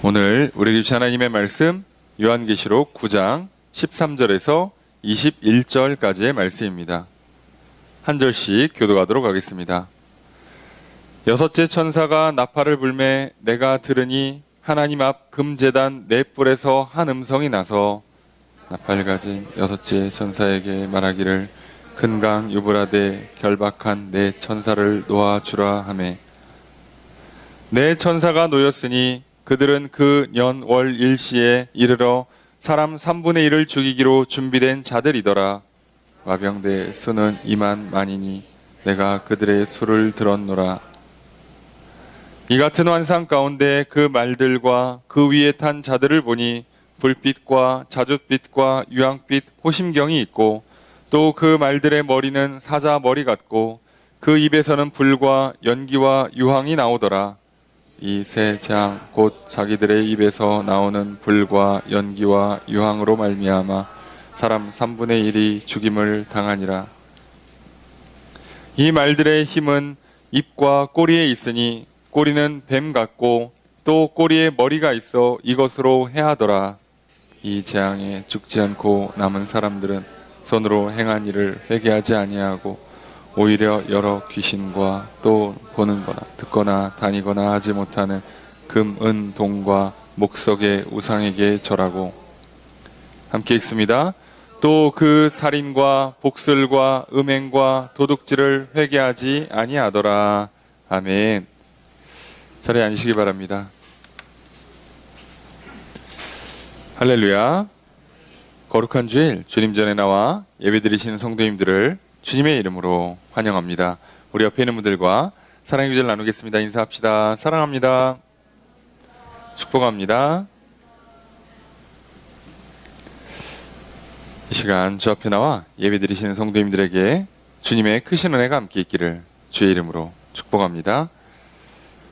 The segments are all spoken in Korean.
오늘 우리 주신 하나님의 말씀 요한계시록 9장 13절에서 21절까지의 말씀입니다. 한 절씩 교독하도록 하겠습니다. 여섯째 천사가 나팔을 불매 내가 들으니 하나님 앞 금제단 네 뿔에서 한 음성이 나서 나팔 가진 여섯째 천사에게 말하기를 큰 강 유브라데 결박한 네 천사를 놓아주라 하매 네 천사가 놓였으니 그들은 그 년 월 일시에 이르러 사람 3분의 1을 죽이기로 준비된 자들이더라. 와병대 수는 2만 만이니 내가 그들의 수를 들었노라. 이 같은 환상 가운데 그 말들과 그 위에 탄 자들을 보니 불빛과 자줏빛과 유황빛 호심경이 있고 또 그 말들의 머리는 사자 머리 같고 그 입에서는 불과 연기와 유황이 나오더라. 이 세 재앙 곧 자기들의 입에서 나오는 불과 연기와 유황으로 말미암아 사람 3분의 1이 죽임을 당하니라. 이 말들의 힘은 입과 꼬리에 있으니 꼬리는 뱀 같고 또 꼬리에 머리가 있어 이것으로 해하더라. 이 재앙에 죽지 않고 남은 사람들은 손으로 행한 일을 회개하지 아니하고 오히려 여러 귀신과 또 보는 거나 듣거나 다니거나 하지 못하는 금, 은, 동과 목석의 우상에게 절하고 함께 읽습니다. 또 그 살인과 복술과 음행과 도둑질을 회개하지 아니하더라. 아멘. 자리에 앉으시기 바랍니다. 할렐루야. 거룩한 주일 주님 전에 나와 예배드리시는 성도님들을 주님의 이름으로 환영합니다. 우리 옆에 있는 분들과 사랑의 구절 나누겠습니다. 인사합시다. 사랑합니다. 축복합니다. 이 시간 주 앞에 나와 예배드리시는 성도님들에게 주님의 크신 은혜가 함께 있기를 주의 이름으로 축복합니다.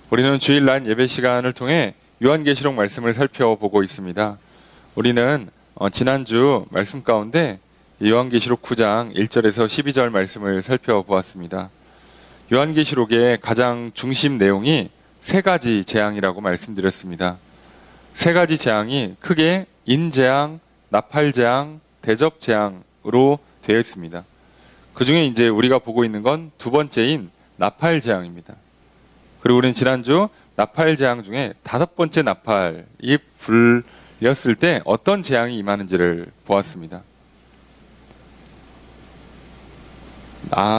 우리는 주일 날 예배 시간을 통해 요한계시록 말씀을 살펴보고 있습니다. 우리는 지난주 말씀 가운데 요한계시록 9장 1절에서 12절 말씀을 살펴보았습니다. 요한계시록의 가장 중심 내용이 세 가지 재앙이라고 말씀드렸습니다. 세 가지 재앙이 크게 인재앙, 나팔재앙, 대접재앙으로 되어 있습니다. 그 중에 이제 우리가 보고 있는 건 두 번째인 나팔재앙입니다. 그리고 우리는 지난주 나팔재앙 중에 다섯 번째 나팔이 불렸을 때 어떤 재앙이 임하는지를 보았습니다.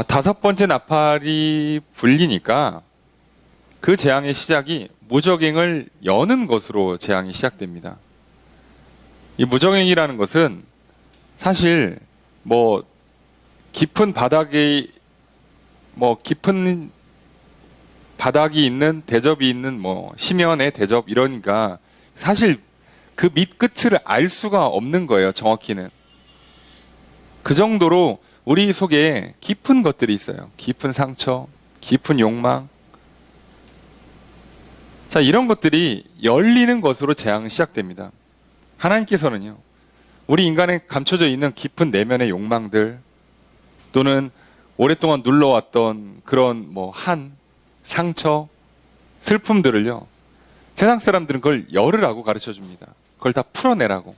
다섯 번째 나팔이 불리니까 그 재앙의 시작이 무저갱을 여는 것으로 재앙이 시작됩니다. 이 무저갱이라는 것은 사실 깊은 바닥이 있는 대접이 있는 심연의 대접 이러니까 사실 그 밑끝을 알 수가 없는 거예요. 정확히는. 그 정도로 우리 속에 깊은 것들이 있어요. 깊은 상처, 깊은 욕망. 자, 이런 것들이 열리는 것으로 재앙이 시작됩니다. 하나님께서는요, 우리 인간에 감춰져 있는 깊은 내면의 욕망들 또는 오랫동안 눌러왔던 그런 상처, 슬픔들을요, 세상 사람들은 그걸 열으라고 가르쳐 줍니다. 그걸 다 풀어내라고.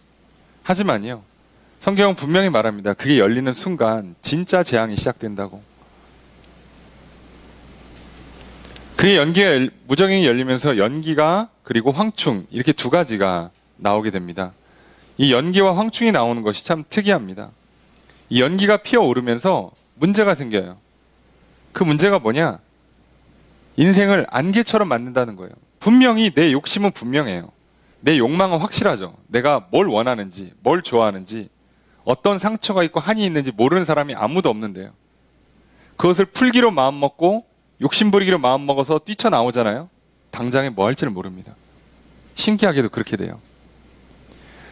하지만요, 성경은 분명히 말합니다. 그게 열리는 순간 진짜 재앙이 시작된다고. 그게 무저갱이 열리면서 연기가 그리고 황충 이렇게 두 가지가 나오게 됩니다. 이 연기와 황충이 나오는 것이 참 특이합니다. 이 연기가 피어오르면서 문제가 생겨요. 그 문제가 뭐냐? 인생을 안개처럼 만든다는 거예요. 분명히 내 욕심은 분명해요. 내 욕망은 확실하죠. 내가 뭘 원하는지, 뭘 좋아하는지, 어떤 상처가 있고 한이 있는지 모르는 사람이 아무도 없는데요. 그것을 풀기로 마음먹고 욕심부리기로 마음먹어서 뛰쳐나오잖아요. 당장에 뭐 할지를 모릅니다. 신기하게도 그렇게 돼요.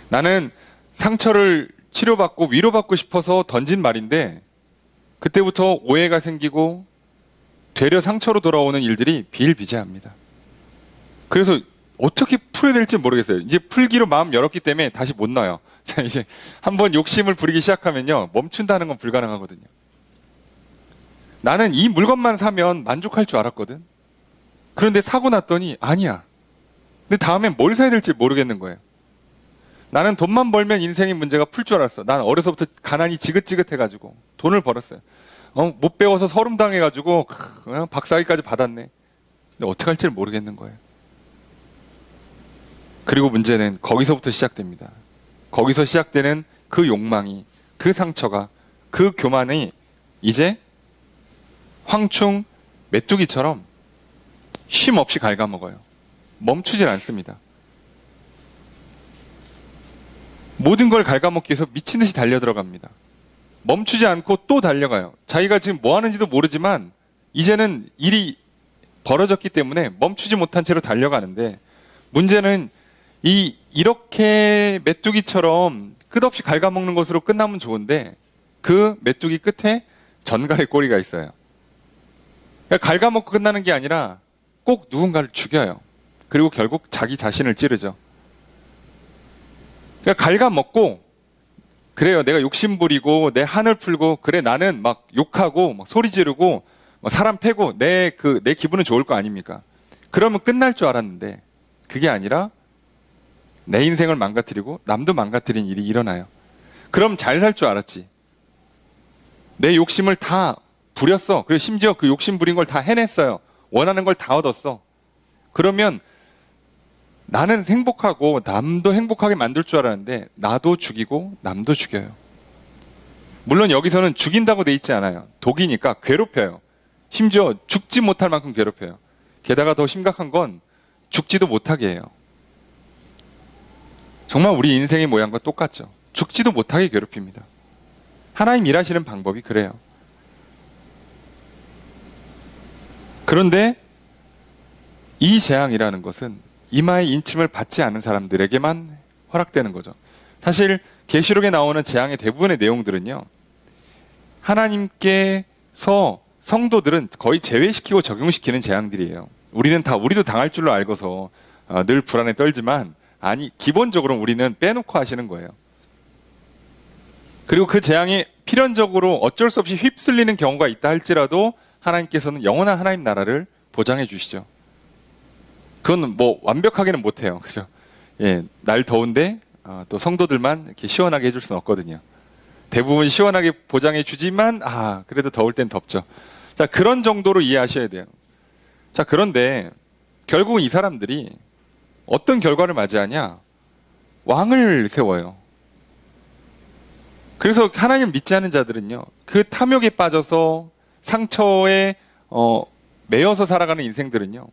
나는 상처를 치료받고 위로받고 싶어서 던진 말인데 그때부터 오해가 생기고 되려 상처로 돌아오는 일들이 비일비재합니다. 그래서 어떻게 풀어야 될지 모르겠어요. 이제 풀기로 마음 열었기 때문에 다시 못 놔요. 자, 이제 한번 욕심을 부리기 시작하면요, 멈춘다는 건 불가능하거든요. 나는 이 물건만 사면 만족할 줄 알았거든. 그런데 사고 났더니 아니야. 근데 다음엔 뭘 사야 될지 모르겠는 거예요. 나는 돈만 벌면 인생의 문제가 풀 줄 알았어. 난 어려서부터 가난이 지긋지긋해가지고 돈을 벌었어요. 못 배워서 서름당해가지고 박사학위까지 받았네. 근데 어떻게 할지를 모르겠는 거예요. 그리고 문제는 거기서부터 시작됩니다. 거기서 시작되는 그 욕망이, 그 상처가, 그 교만이 이제 황충 메뚜기처럼 쉼 없이 갉아먹어요. 멈추질 않습니다. 모든 걸 갉아먹기 위해서 미친 듯이 달려들어갑니다. 멈추지 않고 또 달려가요. 자기가 지금 뭐 하는지도 모르지만 이제는 일이 벌어졌기 때문에 멈추지 못한 채로 달려가는데, 문제는 이렇게 메뚜기처럼 끝없이 갉아먹는 것으로 끝나면 좋은데 그 메뚜기 끝에 전갈의 꼬리가 있어요. 그러니까 갉아먹고 끝나는 게 아니라 꼭 누군가를 죽여요. 그리고 결국 자기 자신을 찌르죠. 그러니까 갉아먹고, 그래요, 내가 욕심 부리고 내 한을 풀고, 그래 나는 막 욕하고 막 소리 지르고 막 사람 패고 내 기분은 좋을 거 아닙니까? 그러면 끝날 줄 알았는데 그게 아니라 내 인생을 망가뜨리고 남도 망가뜨린 일이 일어나요. 그럼 잘 살 줄 알았지. 내 욕심을 다 부렸어. 그리고 심지어 그 욕심 부린 걸 다 해냈어요. 원하는 걸 다 얻었어. 그러면 나는 행복하고 남도 행복하게 만들 줄 알았는데 나도 죽이고 남도 죽여요. 물론 여기서는 죽인다고 돼 있지 않아요. 독이니까 괴롭혀요. 심지어 죽지 못할 만큼 괴롭혀요. 게다가 더 심각한 건 죽지도 못하게 해요. 정말 우리 인생의 모양과 똑같죠. 죽지도 못하게 괴롭힙니다. 하나님 일하시는 방법이 그래요. 그런데 이 재앙이라는 것은 이마의 인침을 받지 않은 사람들에게만 허락되는 거죠. 사실 계시록에 나오는 재앙의 대부분의 내용들은요, 하나님께서 성도들은 거의 제외시키고 적용시키는 재앙들이에요. 우리도 당할 줄로 알고서 늘 불안에 떨지만, 아니, 기본적으로 우리는 빼놓고 하시는 거예요. 그리고 그 재앙이 필연적으로 어쩔 수 없이 휩쓸리는 경우가 있다 할지라도 하나님께서는 영원한 하나님 나라를 보장해 주시죠. 그건 뭐 완벽하게는 못해요. 그죠? 예, 날 더운데 또 성도들만 이렇게 시원하게 해줄 수는 없거든요. 대부분 시원하게 보장해 주지만 그래도 더울 땐 덥죠. 자, 그런 정도로 이해하셔야 돼요. 자, 그런데 결국은 이 사람들이 어떤 결과를 맞이하냐? 왕을 세워요. 그래서 하나님을 믿지 않은 자들은요, 그 탐욕에 빠져서 상처에 매여서 살아가는 인생들은요,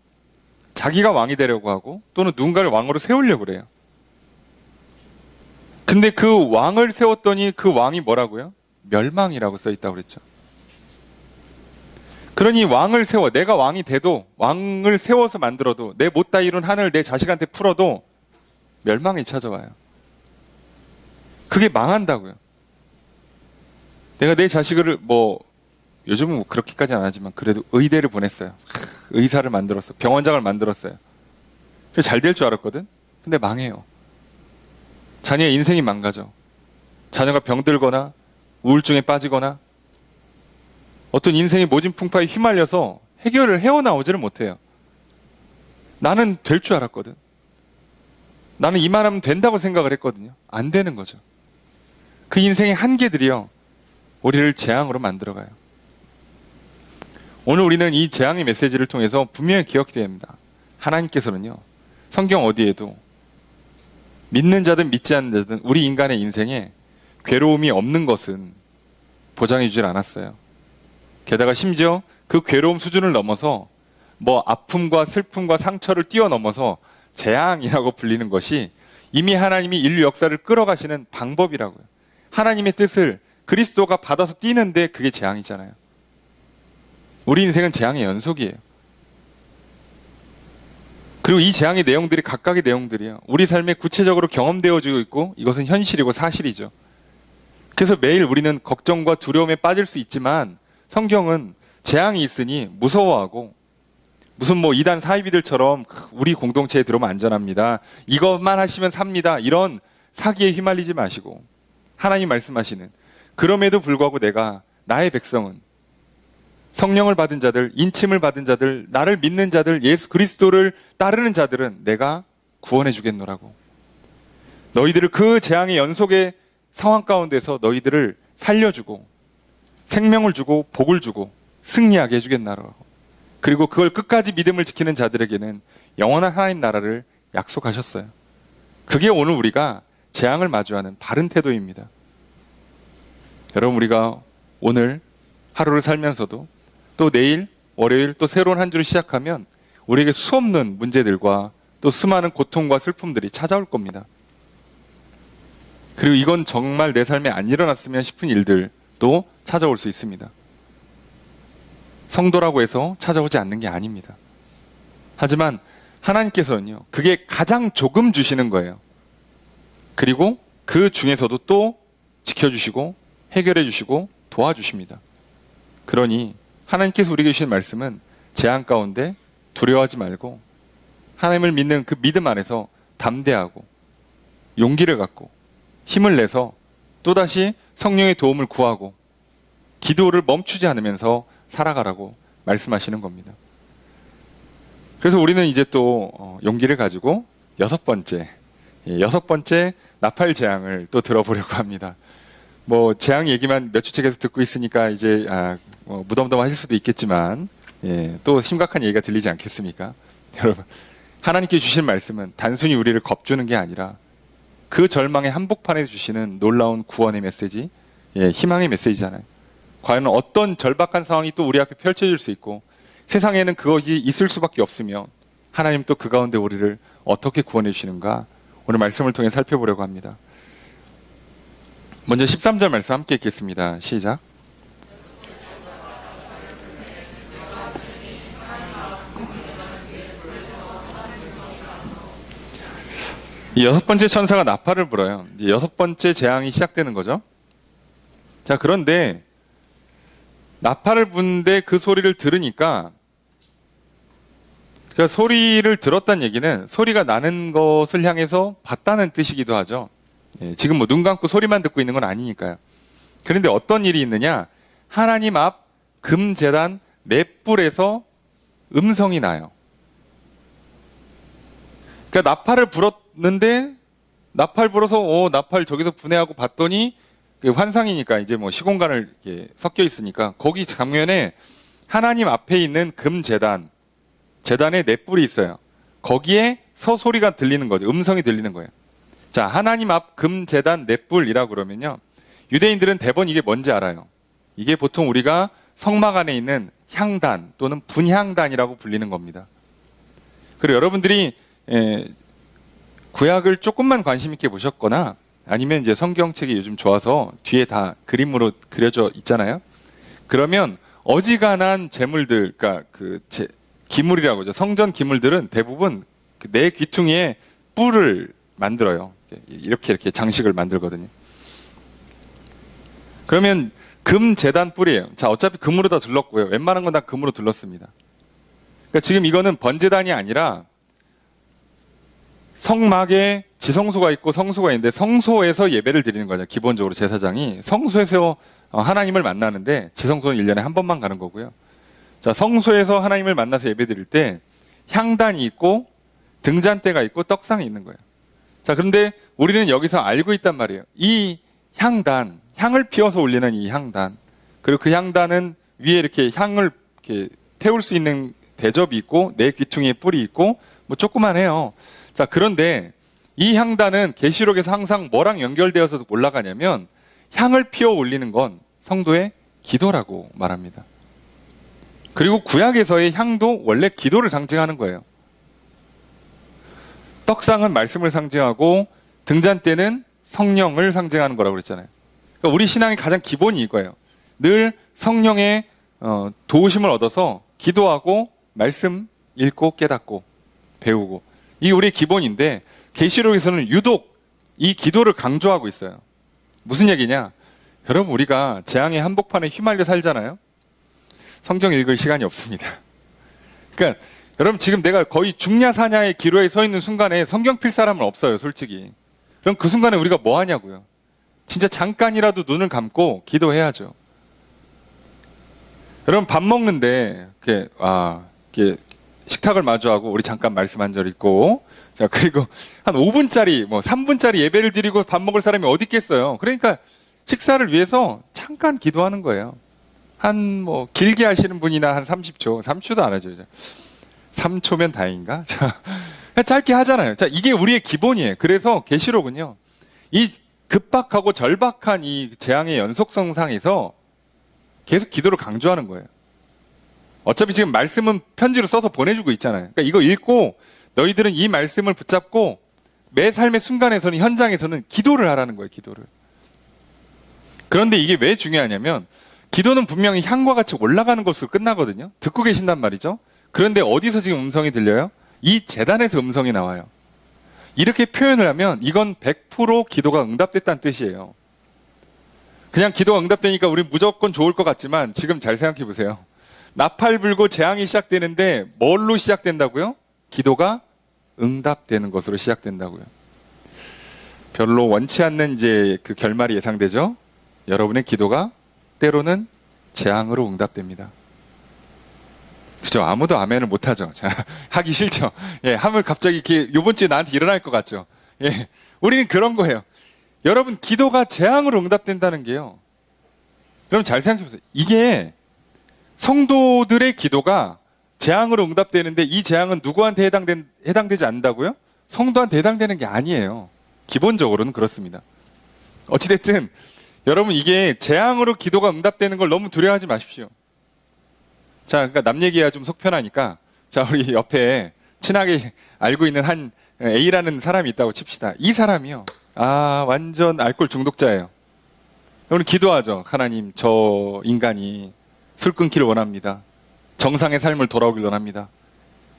자기가 왕이 되려고 하고 또는 누군가를 왕으로 세우려고 그래요. 근데 그 왕을 세웠더니 그 왕이 뭐라고요? 멸망이라고 써 있다고 그랬죠. 그러니 왕을 세워, 내가 왕이 돼도, 왕을 세워서 만들어도, 내 못다 이룬 한을 내 자식한테 풀어도 멸망이 찾아와요. 그게 망한다고요. 내가 내 자식을 요즘은 그렇게까지는 안 하지만 그래도 의대를 보냈어요. 의사를 만들었어. 병원장을 만들었어요. 그래서 잘 될 줄 알았거든. 근데 망해요. 자녀의 인생이 망가져. 자녀가 병들거나 우울증에 빠지거나 어떤 인생의 모진 풍파에 휘말려서 해결을 헤어나오지를 못해요. 나는 될 줄 알았거든. 나는 이만하면 된다고 생각을 했거든요. 안 되는 거죠. 그 인생의 한계들이요, 우리를 재앙으로 만들어가요. 오늘 우리는 이 재앙의 메시지를 통해서 분명히 기억해야 됩니다. 하나님께서는요, 성경 어디에도 믿는 자든 믿지 않는 자든 우리 인간의 인생에 괴로움이 없는 것은 보장해 주질 않았어요. 게다가 심지어 그 괴로움 수준을 넘어서 아픔과 슬픔과 상처를 뛰어넘어서 재앙이라고 불리는 것이 이미 하나님이 인류 역사를 끌어가시는 방법이라고요. 하나님의 뜻을 그리스도가 받아서 뛰는데 그게 재앙이잖아요. 우리 인생은 재앙의 연속이에요. 그리고 이 재앙의 내용들이 각각의 내용들이에요. 우리 삶에 구체적으로 경험되어지고 있고 이것은 현실이고 사실이죠. 그래서 매일 우리는 걱정과 두려움에 빠질 수 있지만 성경은 재앙이 있으니 무서워하고 무슨 이단 사이비들처럼 우리 공동체에 들어오면 안전합니다, 이것만 하시면 삽니다, 이런 사기에 휘말리지 마시고 하나님 말씀하시는, 그럼에도 불구하고 나의 백성은 성령을 받은 자들, 인침을 받은 자들, 나를 믿는 자들, 예수 그리스도를 따르는 자들은 내가 구원해 주겠노라고. 너희들을 그 재앙의 연속의 상황 가운데서 너희들을 살려주고 생명을 주고 복을 주고 승리하게 해주겠나라고. 그리고 그걸 끝까지 믿음을 지키는 자들에게는 영원한 하나님 나라를 약속하셨어요. 그게 오늘 우리가 재앙을 마주하는 바른 태도입니다. 여러분, 우리가 오늘 하루를 살면서도 또 내일 월요일 또 새로운 한 주를 시작하면 우리에게 수없는 문제들과 또 수많은 고통과 슬픔들이 찾아올 겁니다. 그리고 이건 정말 내 삶에 안 일어났으면 싶은 일들도 찾아올 수 있습니다. 성도라고 해서 찾아오지 않는 게 아닙니다. 하지만 하나님께서는요, 그게 가장 조금 주시는 거예요. 그리고 그 중에서도 또 지켜주시고 해결해 주시고 도와주십니다. 그러니 하나님께서 우리에게 주신 말씀은 재앙 가운데 두려워하지 말고 하나님을 믿는 그 믿음 안에서 담대하고 용기를 갖고 힘을 내서 또다시 성령의 도움을 구하고 기도를 멈추지 않으면서 살아가라고 말씀하시는 겁니다. 그래서 우리는 이제 또 용기를 가지고 여섯 번째 나팔 재앙을 또 들어보려고 합니다. 뭐 재앙 얘기만 몇 주째 계속 듣고 있으니까 이제 무덤덤하실 수도 있겠지만 또 심각한 얘기가 들리지 않겠습니까? 여러분, 하나님께 주신 말씀은 단순히 우리를 겁주는 게 아니라 그 절망의 한복판에 주시는 놀라운 구원의 메시지, 희망의 메시지잖아요. 과연 어떤 절박한 상황이 또 우리 앞에 펼쳐질 수 있고 세상에는 그것이 있을 수밖에 없으며 하나님 또 그 가운데 우리를 어떻게 구원해 주시는가 오늘 말씀을 통해 살펴보려고 합니다. 먼저 13절 말씀 함께 읽겠습니다. 시작. 이 여섯 번째 천사가 나팔을 불어요. 여섯 번째 재앙이 시작되는 거죠. 자, 그런데 나팔을 부는데 그 소리를 들으니까, 그러니까 소리를 들었다는 얘기는 소리가 나는 것을 향해서 봤다는 뜻이기도 하죠. 지금 뭐 눈 감고 소리만 듣고 있는 건 아니니까요. 그런데 어떤 일이 있느냐? 하나님 앞 금제단 넷불에서 음성이 나요. 그러니까 나팔을 불었는데 나팔 불어서 나팔 저기서 분해하고 봤더니 환상이니까 이제 뭐 시공간을 섞여 있으니까 거기 장면에 하나님 앞에 있는 금제단, 제단에 넷불이 있어요. 거기에서 소리가 들리는 거죠. 음성이 들리는 거예요. 자, 하나님 앞 금제단 넷불이라고 그러면요, 유대인들은 대부분 이게 뭔지 알아요. 이게 보통 우리가 성막 안에 있는 향단 또는 분향단이라고 불리는 겁니다. 그리고 여러분들이 구약을 조금만 관심 있게 보셨거나 아니면 이제 성경책이 요즘 좋아서 뒤에 다 그림으로 그려져 있잖아요. 그러면 어지간한 재물들, 그러니까 기물이라고 하죠. 성전 기물들은 대부분 내 귀퉁이에 뿔을 만들어요. 이렇게 장식을 만들거든요. 그러면 금 제단 뿔이에요. 자, 어차피 금으로 다 둘렀고요. 웬만한 건 다 금으로 둘렀습니다. 그러니까 지금 이거는 번제단이 아니라 성막에 지성소가 있고 성소가 있는데 성소에서 예배를 드리는 거죠. 기본적으로 제사장이 성소에서 하나님을 만나는데 지성소는 1년에 한 번만 가는 거고요. 자, 성소에서 하나님을 만나서 예배 드릴 때 향단이 있고 등잔대가 있고 떡상이 있는 거예요. 자, 그런데 우리는 여기서 알고 있단 말이에요. 이 향단, 향을 피워서 올리는 이 향단, 그리고 그 향단은 위에 이렇게 향을 이렇게 태울 수 있는 대접이 있고 내 귀퉁이에 뿔이 있고 뭐 조그만해요. 자, 그런데 이 향단은 계시록에서 항상 뭐랑 연결되어서 올라가냐면 향을 피워 올리는 건 성도의 기도라고 말합니다. 그리고 구약에서의 향도 원래 기도를 상징하는 거예요. 떡상은 말씀을 상징하고 등잔대는 성령을 상징하는 거라고 그랬잖아요. 그러니까 우리 신앙의 가장 기본이 이거예요. 늘 성령의 도우심을 얻어서 기도하고 말씀 읽고 깨닫고 배우고, 이게 우리의 기본인데 계시록에서는 유독 이 기도를 강조하고 있어요. 무슨 얘기냐? 여러분, 우리가 재앙의 한복판에 휘말려 살잖아요. 성경 읽을 시간이 없습니다. 그러니까 여러분, 지금 내가 거의 중야사냐의 기로에 서 있는 순간에 성경 필 사람은 없어요, 솔직히. 그럼 그 순간에 우리가 뭐 하냐고요? 진짜 잠깐이라도 눈을 감고 기도해야죠. 여러분, 밥 먹는데 이렇게 식탁을 마주하고 우리 잠깐 말씀 한 절 읽고 자, 그리고 한 5분짜리, 뭐 3분짜리 예배를 드리고 밥 먹을 사람이 어디 있겠어요. 그러니까 식사를 위해서 잠깐 기도하는 거예요. 한 뭐 길게 하시는 분이나 한 30초, 30초도 안 하죠. 3초면 다행인가? 자, 짧게 하잖아요. 자, 이게 우리의 기본이에요. 그래서 계시록은요, 이 급박하고 절박한 이 재앙의 연속성상에서 계속 기도를 강조하는 거예요. 어차피 지금 말씀은 편지로 써서 보내주고 있잖아요. 그러니까 이거 읽고 너희들은 이 말씀을 붙잡고 매 삶의 순간에서는, 현장에서는 기도를 하라는 거예요. 기도를. 그런데 이게 왜 중요하냐면, 기도는 분명히 향과 같이 올라가는 것으로 끝나거든요. 듣고 계신단 말이죠. 그런데 어디서 지금 음성이 들려요? 이 제단에서 음성이 나와요. 이렇게 표현을 하면 이건 100% 기도가 응답됐다는 뜻이에요. 그냥 기도가 응답되니까 우리 무조건 좋을 것 같지만, 지금 잘 생각해 보세요. 나팔 불고 재앙이 시작되는데 뭘로 시작된다고요? 기도가 응답되는 것으로 시작된다고요. 별로 원치 않는 이제 그 결말이 예상되죠. 여러분의 기도가 때로는 재앙으로 응답됩니다. 그죠? 아무도 아멘을 못하죠. 자, 하기 싫죠. 예, 하면 갑자기 이렇게 요번 주에 나한테 일어날 것 같죠. 예, 우리는 그런 거예요. 여러분, 기도가 재앙으로 응답된다는 게요. 여러분 잘 생각해 보세요. 이게 성도들의 기도가 재앙으로 응답되는데, 이 재앙은 누구한테 해당되지 않는다고요? 성도한테 해당되는 게 아니에요. 기본적으로는 그렇습니다. 어찌됐든 여러분, 이게 재앙으로 기도가 응답되는 걸 너무 두려워하지 마십시오. 자, 그러니까 남 얘기가 좀 속 편하니까, 자, 우리 옆에 친하게 알고 있는 한 A라는 사람이 있다고 칩시다. 이 사람이요, 완전 알코올 중독자예요. 오늘 기도하죠. 하나님, 저 인간이 술 끊기를 원합니다. 정상의 삶을 돌아오길 원합니다.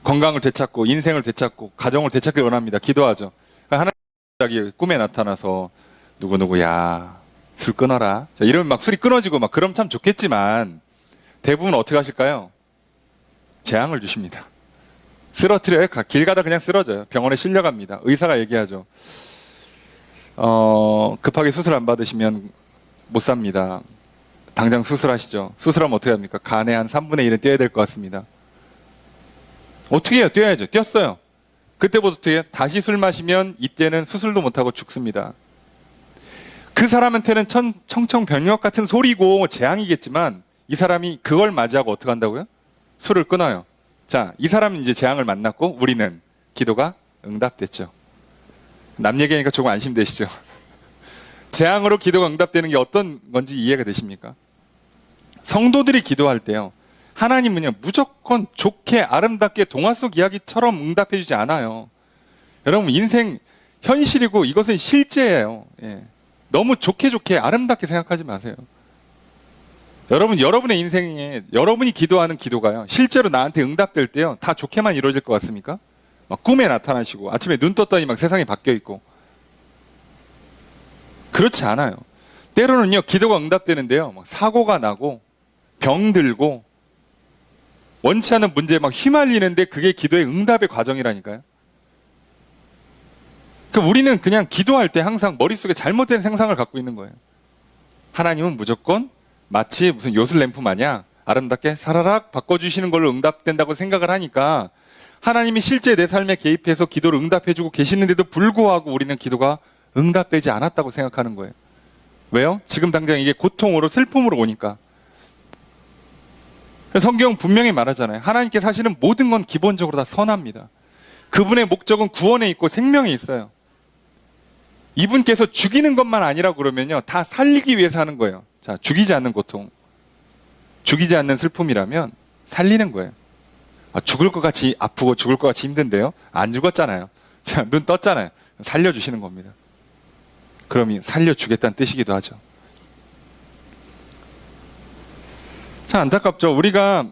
건강을 되찾고 인생을 되찾고 가정을 되찾길 원합니다. 기도하죠. 하나님 갑자기 꿈에 나타나서 누구누구야, 술 끊어라. 자, 이러면 막 술이 끊어지고 막 그럼 참 좋겠지만, 대부분 어떻게 하실까요? 재앙을 주십니다. 쓰러뜨려요. 길 가다 그냥 쓰러져요. 병원에 실려갑니다. 의사가 얘기하죠. 급하게 수술 안 받으시면 못 삽니다. 당장 수술하시죠. 수술하면 어떻게 합니까? 간에 한 3분의 1은 떼야 될 것 같습니다. 어떻게 해요? 떼어야죠. 떼었어요. 그때부터 어떻게 해요? 다시 술 마시면 이때는 수술도 못하고 죽습니다. 그 사람한테는 청청병력 같은 소리고 재앙이겠지만, 이 사람이 그걸 맞이하고 어떻게 한다고요? 술을 끊어요. 자, 이 사람은 이제 재앙을 만났고, 우리는 기도가 응답됐죠. 남 얘기하니까 조금 안심되시죠? 재앙으로 기도가 응답되는 게 어떤 건지 이해가 되십니까? 성도들이 기도할 때요, 하나님은요 무조건 좋게 아름답게 동화 속 이야기처럼 응답해 주지 않아요. 여러분, 인생 현실이고 이것은 실제예요. 예. 너무 좋게 아름답게 생각하지 마세요. 여러분의 인생에 여러분이 기도하는 기도가요, 실제로 나한테 응답될 때요, 다 좋게만 이루어질 것 같습니까? 막 꿈에 나타나시고 아침에 눈 떴더니 막 세상이 바뀌어 있고, 그렇지 않아요. 때로는요, 기도가 응답되는데요, 막 사고가 나고 병들고 원치 않은 문제에 막 휘말리는데, 그게 기도의 응답의 과정이라니까요. 그러니까 우리는 그냥 기도할 때 항상 머릿속에 잘못된 생각을 갖고 있는 거예요. 하나님은 무조건 마치 무슨 요술램프 마냥 아름답게 사라락 바꿔주시는 걸로 응답된다고 생각을 하니까, 하나님이 실제 내 삶에 개입해서 기도를 응답해주고 계시는데도 불구하고 우리는 기도가 응답되지 않았다고 생각하는 거예요. 왜요? 지금 당장 이게 고통으로, 슬픔으로 오니까. 성경 분명히 말하잖아요. 하나님께 사실은 모든 건 기본적으로 다 선합니다. 그분의 목적은 구원에 있고 생명에 있어요. 이분께서 죽이는 것만 아니라고 그러면요, 다 살리기 위해서 하는 거예요. 자, 죽이지 않는 고통, 죽이지 않는 슬픔이라면 살리는 거예요. 죽을 것 같이 아프고 죽을 것 같이 힘든데요, 안 죽었잖아요. 자, 눈 떴잖아요. 살려주시는 겁니다. 그러면 살려주겠다는 뜻이기도 하죠. 참 안타깝죠. 우리가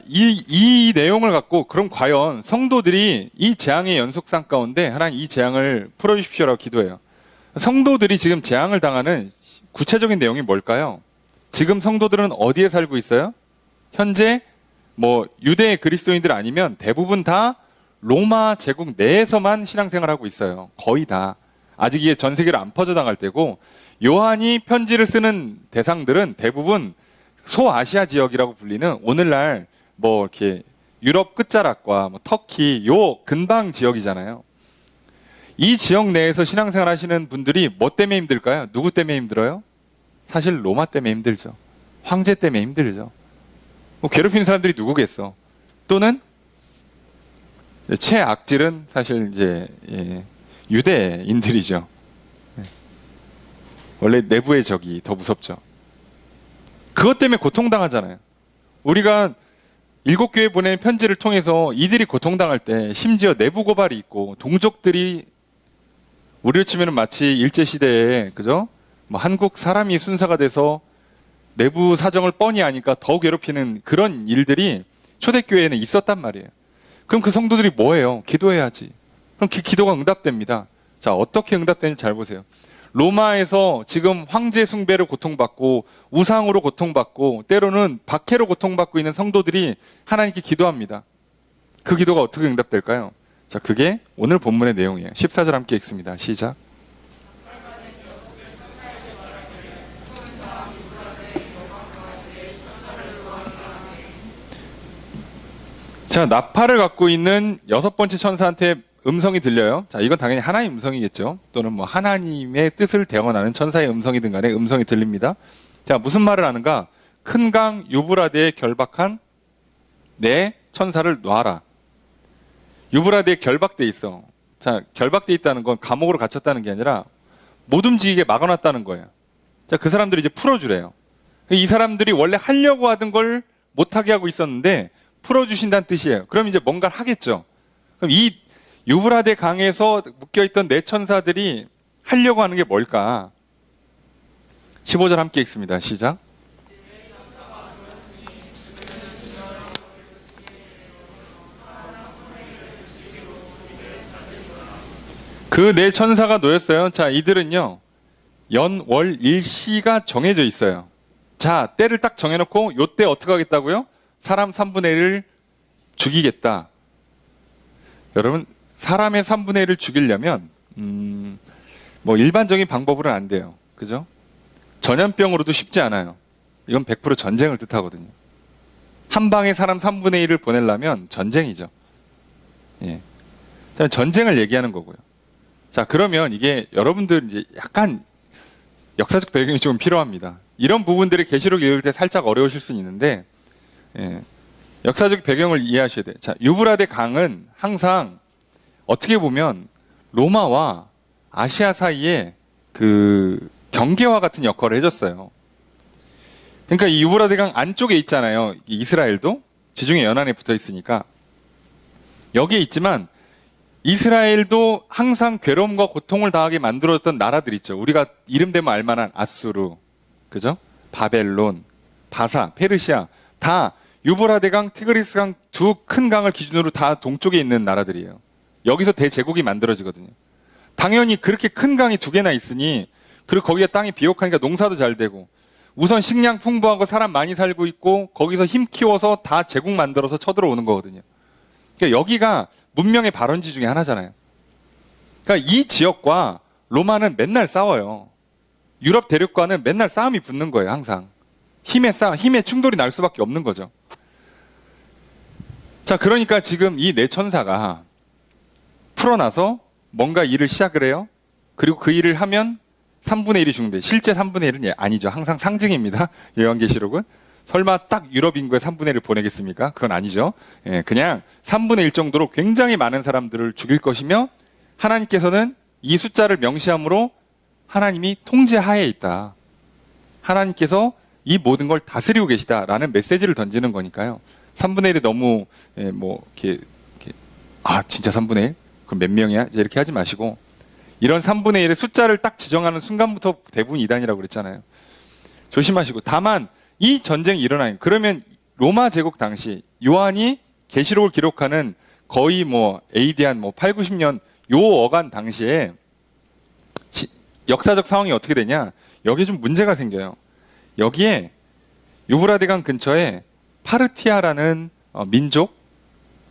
이 내용을 갖고, 그럼 과연 성도들이 이 재앙의 연속상 가운데 하나님 이 재앙을 풀어주십시오라고 기도해요. 성도들이 지금 재앙을 당하는 구체적인 내용이 뭘까요? 지금 성도들은 어디에 살고 있어요? 현재 뭐 유대 그리스도인들 아니면 대부분 다 로마 제국 내에서만 신앙생활하고 있어요. 거의 다. 아직 이게 전 세계로 안 퍼져나갈 때고, 요한이 편지를 쓰는 대상들은 대부분 소아시아 지역이라고 불리는, 오늘날 뭐 이렇게 유럽 끝자락과 뭐 터키 요 근방 지역이잖아요. 이 지역 내에서 신앙생활 하시는 분들이 뭐 때문에 힘들까요? 누구 때문에 힘들어요? 사실 로마 때문에 힘들죠. 황제 때문에 힘들죠. 뭐 괴롭히는 사람들이 누구겠어? 또는 최악질은 사실 이제 유대인들이죠. 원래 내부의 적이 더 무섭죠. 그것 때문에 고통당하잖아요. 우리가 7교회 보낸 편지를 통해서 이들이 고통당할 때 심지어 내부 고발이 있고 동족들이 우리로 치면 마치 일제시대에 그죠? 뭐 한국 사람이 순사가 돼서 내부 사정을 뻔히 아니까 더 괴롭히는 그런 일들이 초대교회에는 있었단 말이에요. 그럼 그 성도들이 뭐예요? 기도해야지. 그럼 그 기도가 응답됩니다. 자, 어떻게 응답되는지 잘 보세요. 로마에서 지금 황제 숭배로 고통받고 우상으로 고통받고 때로는 박해로 고통받고 있는 성도들이 하나님께 기도합니다. 그 기도가 어떻게 응답될까요? 자, 그게 오늘 본문의 내용이에요. 14절 함께 읽습니다. 시작. 자, 나팔을 갖고 있는 6번째 천사한테 음성이 들려요. 자, 이건 당연히 하나님 음성이겠죠. 또는 뭐 하나님의 뜻을 대언하는 천사의 음성이든 간에 음성이 들립니다. 자, 무슨 말을 하는가? 큰 강 유브라데에 결박한 내 천사를 놔라. 유브라데에 결박돼 있어. 자, 결박돼 있다는 건 감옥으로 갇혔다는 게 아니라 못 움직이게 막아놨다는 거예요. 자, 그 사람들이 이제 풀어주래요. 이 사람들이 원래 하려고 하던 걸 못하게 하고 있었는데 풀어주신다는 뜻이에요. 그럼 이제 뭔가를 하겠죠. 그럼 이 유브라데 강에서 묶여있던 네 천사들이 하려고 하는 게 뭘까? 15절 함께 읽습니다. 시작. 그 네 천사가 놓였어요. 자, 이들은요, 연, 월, 일, 시가 정해져 있어요. 자, 때를 딱 정해놓고 요때 어떻게 하겠다고요? 사람 3분의 1을 죽이겠다. 여러분, 사람의 3분의 1을 죽이려면 뭐 일반적인 방법으로는 안 돼요. 그죠? 전염병으로도 쉽지 않아요. 이건 100% 전쟁을 뜻하거든요. 한 방에 사람 3분의 1을 보내려면 전쟁이죠. 예. 전쟁을 얘기하는 거고요. 자, 그러면 이게 여러분들 이제 약간 역사적 배경이 좀 필요합니다. 이런 부분들이 계시록 읽을 때 살짝 어려우실 수는 있는데, 예. 역사적 배경을 이해하셔야 돼요. 자, 유브라데 강은 항상 어떻게 보면 로마와 아시아 사이에 그 경계와 같은 역할을 해줬어요. 그러니까 이 유브라데 강 안쪽에 있잖아요. 이스라엘도 지중해 연안에 붙어 있으니까 여기에 있지만 이스라엘도 항상 괴로움과 고통을 당하게 만들어줬던 나라들 있죠. 우리가 이름 대면 알만한 아수르, 그죠? 바벨론, 바사, 페르시아 다 유브라데 강, 티그리스 강 두 큰 강을 기준으로 다 동쪽에 있는 나라들이에요. 여기서 대제국이 만들어지거든요. 당연히 그렇게 큰 강이 두 개나 있으니 그리고 거기가 땅이 비옥하니까 농사도 잘 되고 우선 식량 풍부하고 사람 많이 살고 있고 거기서 힘 키워서 다 제국 만들어서 쳐들어오는 거거든요. 그러니까 여기가 문명의 발원지 중에 하나잖아요. 그러니까 이 지역과 로마는 맨날 싸워요. 유럽 대륙과는 맨날 싸움이 붙는 거예요. 항상 힘의 충돌이 날 수밖에 없는 거죠. 자, 그러니까 지금 이 네 천사가 풀어놔서 뭔가 일을 시작을 해요. 그리고 그 일을 하면 3분의 1이 죽는데 실제 3분의 1은 아니죠. 항상 상징입니다. 요한계시록은. 설마 딱 유럽 인구의 3분의 1을 보내겠습니까? 그건 아니죠. 예, 그냥 3분의 1 정도로 굉장히 많은 사람들을 죽일 것이며 하나님께서는 이 숫자를 명시함으로 하나님이 통제하에 있다. 하나님께서 이 모든 걸 다스리고 계시다라는 메시지를 던지는 거니까요. 3분의 1이 너무 진짜 3분의 1? 그럼 몇 명이야? 이렇게 하지 마시고 이런 3분의 1의 숫자를 딱 지정하는 순간부터 대부분 이단이라고 그랬잖아요. 조심하시고 다만 이 전쟁이 일어나요. 그러면 로마 제국 당시 요한이 계시록을 기록하는 거의 뭐 AD 한 8, 90년 요 어간 당시에 역사적 상황이 어떻게 되냐? 여기에 좀 문제가 생겨요. 여기에 유브라데강 근처에 파르티아라는 민족이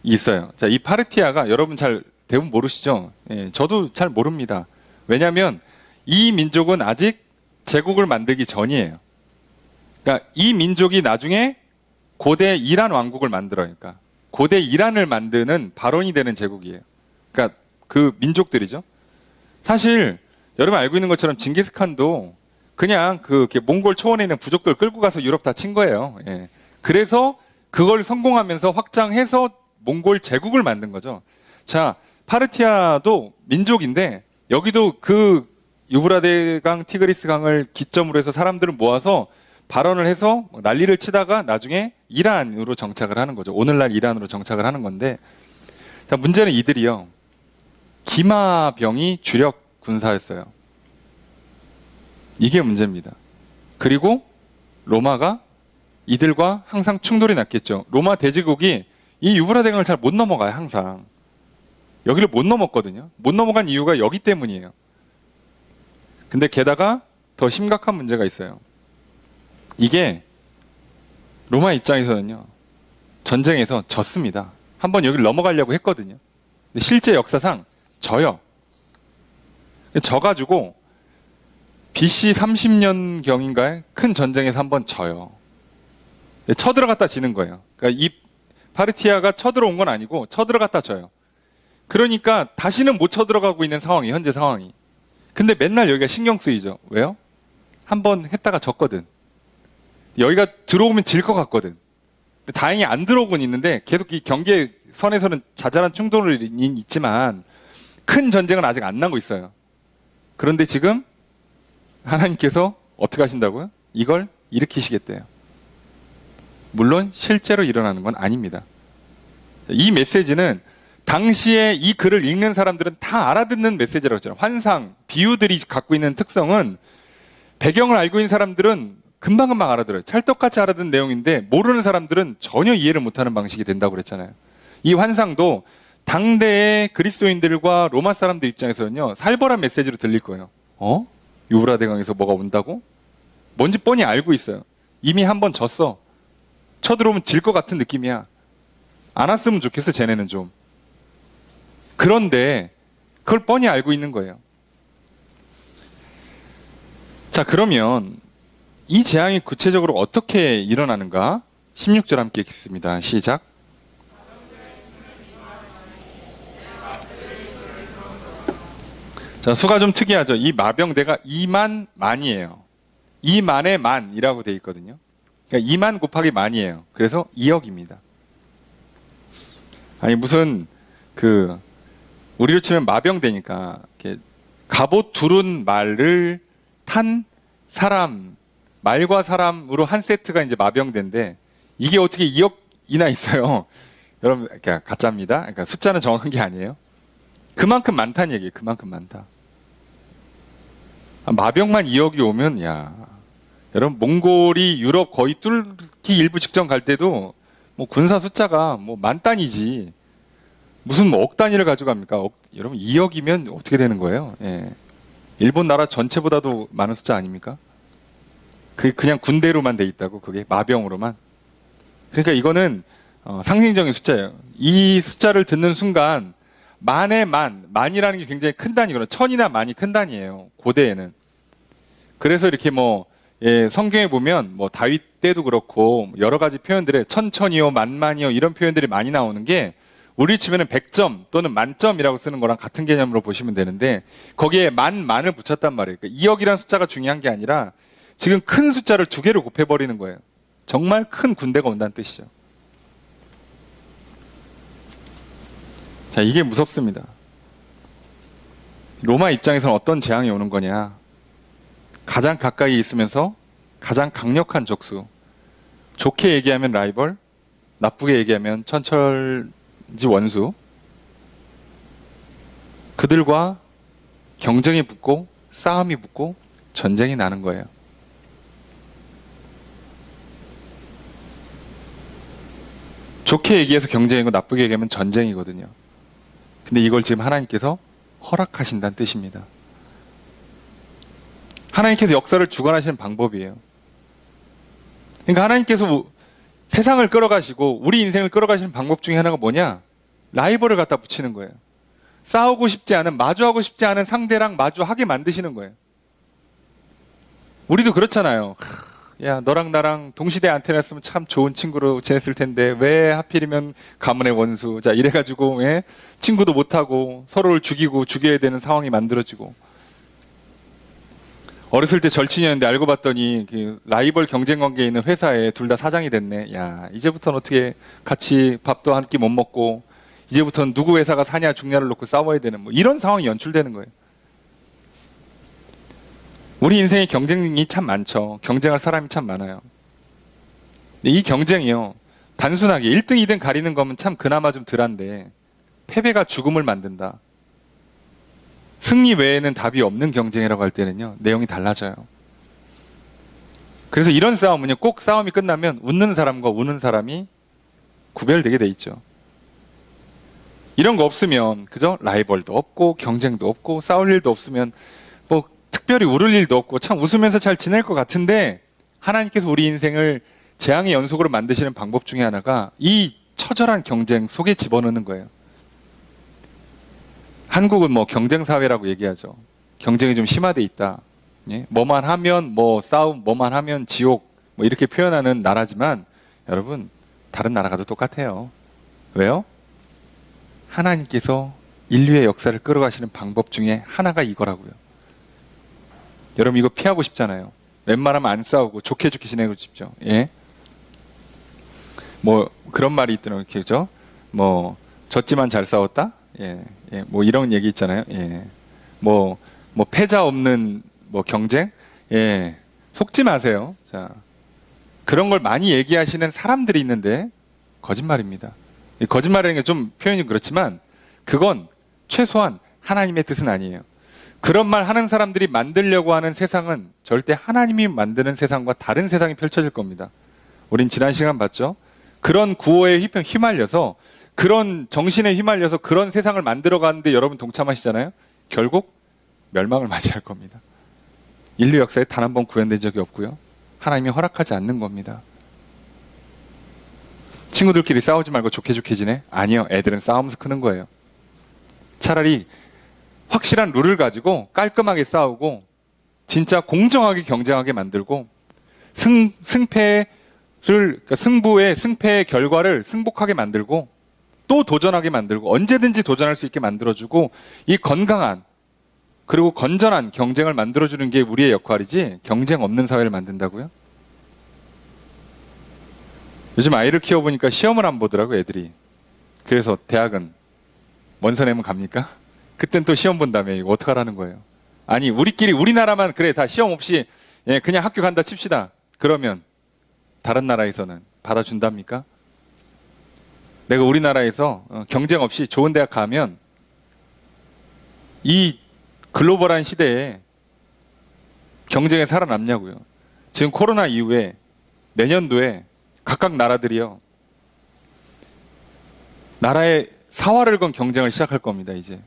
있어요. 자, 이 파르티아가 여러분 잘 대부분 모르시죠? 예, 저도 잘 모릅니다. 왜냐하면 이 민족은 아직 제국을 만들기 전이에요. 그러니까 이 민족이 나중에 고대 이란 왕국을 만들어요. 그러니까 고대 이란을 만드는 발원이 되는 제국이에요. 그러니까 그 민족들이죠. 사실 여러분 알고 있는 것처럼 징기스칸도 그냥 이렇게 몽골 초원에 있는 부족들 끌고 가서 유럽 다 친 거예요. 예. 그래서 그걸 성공하면서 확장해서 몽골 제국을 만든 거죠. 자, 파르티아도 민족인데 여기도 그 유브라데강, 티그리스 강을 기점으로 해서 사람들을 모아서 발언을 해서 난리를 치다가 나중에 이란으로 정착을 하는 거죠. 오늘날 이란으로 정착을 하는 건데, 자, 문제는 이들이요, 기마병이 주력 군사였어요. 이게 문제입니다. 그리고 로마가 이들과 항상 충돌이 났겠죠. 로마 대제국이 이 유브라데강을 잘 못 넘어가요. 항상 여기를 못 넘었거든요. 못 넘어간 이유가 여기 때문이에요. 근데 게다가 더 심각한 문제가 있어요. 이게 로마 입장에서는요, 전쟁에서 졌습니다. 한번 여기를 넘어가려고 했거든요. 근데 실제 역사상 져요. 져가지고 BC 30년경인가에 큰 전쟁에서 한번 져요. 쳐들어갔다 지는 거예요. 그러니까 이 파르티아가 쳐들어온 건 아니고 쳐들어갔다 져요. 그러니까 다시는 못 쳐들어가고 있는 상황이, 현재 상황이. 근데 맨날 여기가 신경 쓰이죠. 왜요? 한번 했다가 졌거든. 여기가 들어오면 질 것 같거든. 근데 다행히 안 들어오곤 있는데 계속 이 경계 선에서는 자잘한 충돌은 있지만 큰 전쟁은 아직 안 나고 있어요. 그런데 지금 하나님께서 어떻게 하신다고요? 이걸 일으키시겠대요. 물론 실제로 일어나는 건 아닙니다. 이 메시지는 당시에 이 글을 읽는 사람들은 다 알아듣는 메시지라고 했잖아요. 환상, 비유들이 갖고 있는 특성은 배경을 알고 있는 사람들은 금방금방 알아들어요. 찰떡같이 알아듣는 내용인데 모르는 사람들은 전혀 이해를 못하는 방식이 된다고 그랬잖아요. 이 환상도 당대의 그리스도인들과 로마 사람들 입장에서는요, 살벌한 메시지로 들릴 거예요. 유브라데강에서 뭐가 온다고? 뭔지 뻔히 알고 있어요. 이미 한번 졌어. 쳐들어오면 질 것 같은 느낌이야. 안 왔으면 좋겠어, 쟤네는 좀. 그런데 그걸 뻔히 알고 있는 거예요. 자, 그러면 이 재앙이 구체적으로 어떻게 일어나는가? 16절 함께 읽겠습니다. 시작. 자, 수가 좀 특이하죠. 이 마병대가 2만 만이에요. 2만의 만이라고 돼 있거든요. 그러니까 2만 곱하기 만이에요. 그래서 2억입니다. 아니, 무슨 우리로 치면 마병대니까 이렇게 갑옷 두른 말을 탄 사람, 말과 사람으로 한 세트가 이제 마병대인데 이게 어떻게 2억이나 있어요. 여러분, 그러니까 가짜입니다. 그러니까 숫자는 정확한 게 아니에요. 그만큼 많다는 얘기예요. 그만큼 많다. 마병만 2억이 오면, 야, 여러분, 몽골이 유럽 거의 뚫기 일부 직전 갈 때도 뭐 군사 숫자가 뭐 만 단위지 무슨 뭐 억 단위를 가져갑니까? 여러분, 2억이면 어떻게 되는 거예요? 예. 일본 나라 전체보다도 많은 숫자 아닙니까? 그게 그냥 군대로만 돼 있다고, 그게 마병으로만. 그러니까 이거는 상징적인 숫자예요. 이 숫자를 듣는 순간 만의 만이라는 게 굉장히 큰 단위거든요. 천이나 만이 큰 단위예요, 고대에는. 그래서 이렇게 성경에 보면 다윗 때도 그렇고 여러 가지 표현들에 천천이요, 만만이요 이런 표현들이 많이 나오는 게 우리 치면은 100점 또는 만점이라고 쓰는 거랑 같은 개념으로 보시면 되는데 거기에 만을 붙였단 말이에요. 그러니까 2억이라는 숫자가 중요한 게 아니라 지금 큰 숫자를 2개로 곱해버리는 거예요. 정말 큰 군대가 온다는 뜻이죠. 자, 이게 무섭습니다. 로마 입장에서는 어떤 재앙이 오는 거냐. 가장 가까이 있으면서 가장 강력한 적수. 좋게 얘기하면 라이벌, 나쁘게 얘기하면 천철지 원수. 그들과 경쟁이 붙고 싸움이 붙고 전쟁이 나는 거예요. 좋게 얘기해서 경쟁이고 나쁘게 얘기하면 전쟁이거든요. 근데 이걸 지금 하나님께서 허락하신다는 뜻입니다. 하나님께서 역사를 주관하시는 방법이에요. 그러니까 하나님께서 세상을 끌어가시고 우리 인생을 끌어가시는 방법 중에 하나가 뭐냐? 라이벌을 갖다 붙이는 거예요. 싸우고 싶지 않은, 마주하고 싶지 않은 상대랑 마주하게 만드시는 거예요. 우리도 그렇잖아요. 야, 너랑 나랑 동시대 안테나였으면 참 좋은 친구로 지냈을 텐데 왜 하필이면 가문의 원수. 자, 이래가지고 예? 친구도 못하고 서로를 죽이고 죽여야 되는 상황이 만들어지고, 어렸을 때 절친이었는데 알고 봤더니 그 라이벌 경쟁 관계에 있는 회사에 둘 다 사장이 됐네. 야, 이제부터는 어떻게 같이 밥도 한 끼 못 먹고, 이제부터는 누구 회사가 사냐 죽냐를 놓고 싸워야 되는 뭐 이런 상황이 연출되는 거예요. 우리 인생에 경쟁이 참 많죠. 경쟁할 사람이 참 많아요. 근데 이 경쟁이요, 단순하게 1등, 2등 가리는 거면 참 그나마 좀 덜한데, 패배가 죽음을 만든다. 승리 외에는 답이 없는 경쟁이라고 할 때는요, 내용이 달라져요. 그래서 이런 싸움은요, 꼭 싸움이 끝나면 웃는 사람과 우는 사람이 구별되게 돼 있죠. 이런 거 없으면, 그죠? 라이벌도 없고, 경쟁도 없고, 싸울 일도 없으면, 뭐, 특별히 울을 일도 없고, 참 웃으면서 잘 지낼 것 같은데, 하나님께서 우리 인생을 재앙의 연속으로 만드시는 방법 중에 하나가 이 처절한 경쟁 속에 집어넣는 거예요. 한국은 뭐 경쟁사회라고 얘기하죠. 경쟁이 좀 심화돼 있다. 예? 뭐만 하면 뭐 싸움, 뭐만 하면 지옥, 뭐 이렇게 표현하는 나라지만, 여러분, 다른 나라 가도 똑같아요. 왜요? 하나님께서 인류의 역사를 끌어가시는 방법 중에 하나가 이거라고요. 여러분, 이거 피하고 싶잖아요. 웬만하면 안 싸우고 좋게 좋게 지내고 싶죠. 예? 뭐 그런 말이 있더라고요. 그죠? 뭐 졌지만 잘 싸웠다. 예, 예, 뭐 이런 얘기 있잖아요. 예, 뭐 패자 없는 뭐 경쟁. 예, 속지 마세요. 자, 그런 걸 많이 얘기하시는 사람들이 있는데 거짓말입니다. 이 거짓말이라는 게 좀 표현이 그렇지만 그건 최소한 하나님의 뜻은 아니에요. 그런 말 하는 사람들이 만들려고 하는 세상은 절대 하나님이 만드는 세상과 다른 세상이 펼쳐질 겁니다. 우린 지난 시간 봤죠? 그런 구호에 휘말려서, 그런 정신에 휘말려서 그런 세상을 만들어 가는데 여러분 동참하시잖아요? 결국 멸망을 맞이할 겁니다. 인류 역사에 단 한 번 구현된 적이 없고요. 하나님이 허락하지 않는 겁니다. 친구들끼리 싸우지 말고 좋게 좋게 지내? 아니요. 애들은 싸우면서 크는 거예요. 차라리 확실한 룰을 가지고 깔끔하게 싸우고 진짜 공정하게 경쟁하게 만들고 승패의 결과를 승복하게 만들고 또 도전하게 만들고 언제든지 도전할 수 있게 만들어주고, 이 건강한 그리고 건전한 경쟁을 만들어주는 게 우리의 역할이지, 경쟁 없는 사회를 만든다고요? 요즘 아이를 키워보니까 시험을 안 보더라고, 애들이. 그래서 대학은 원서 내면 갑니까? 그땐 또 시험 본다며. 이거 어떡하라는 거예요? 아니, 우리끼리 우리나라만 그래 다 시험 없이 그냥 학교 간다 칩시다. 그러면 다른 나라에서는 받아준답니까? 내가 우리나라에서 경쟁 없이 좋은 대학 가면 이 글로벌한 시대에 경쟁에 살아남냐고요. 지금 코로나 이후에 내년도에 각각 나라들이요, 나라의 사활을 건 경쟁을 시작할 겁니다. 이제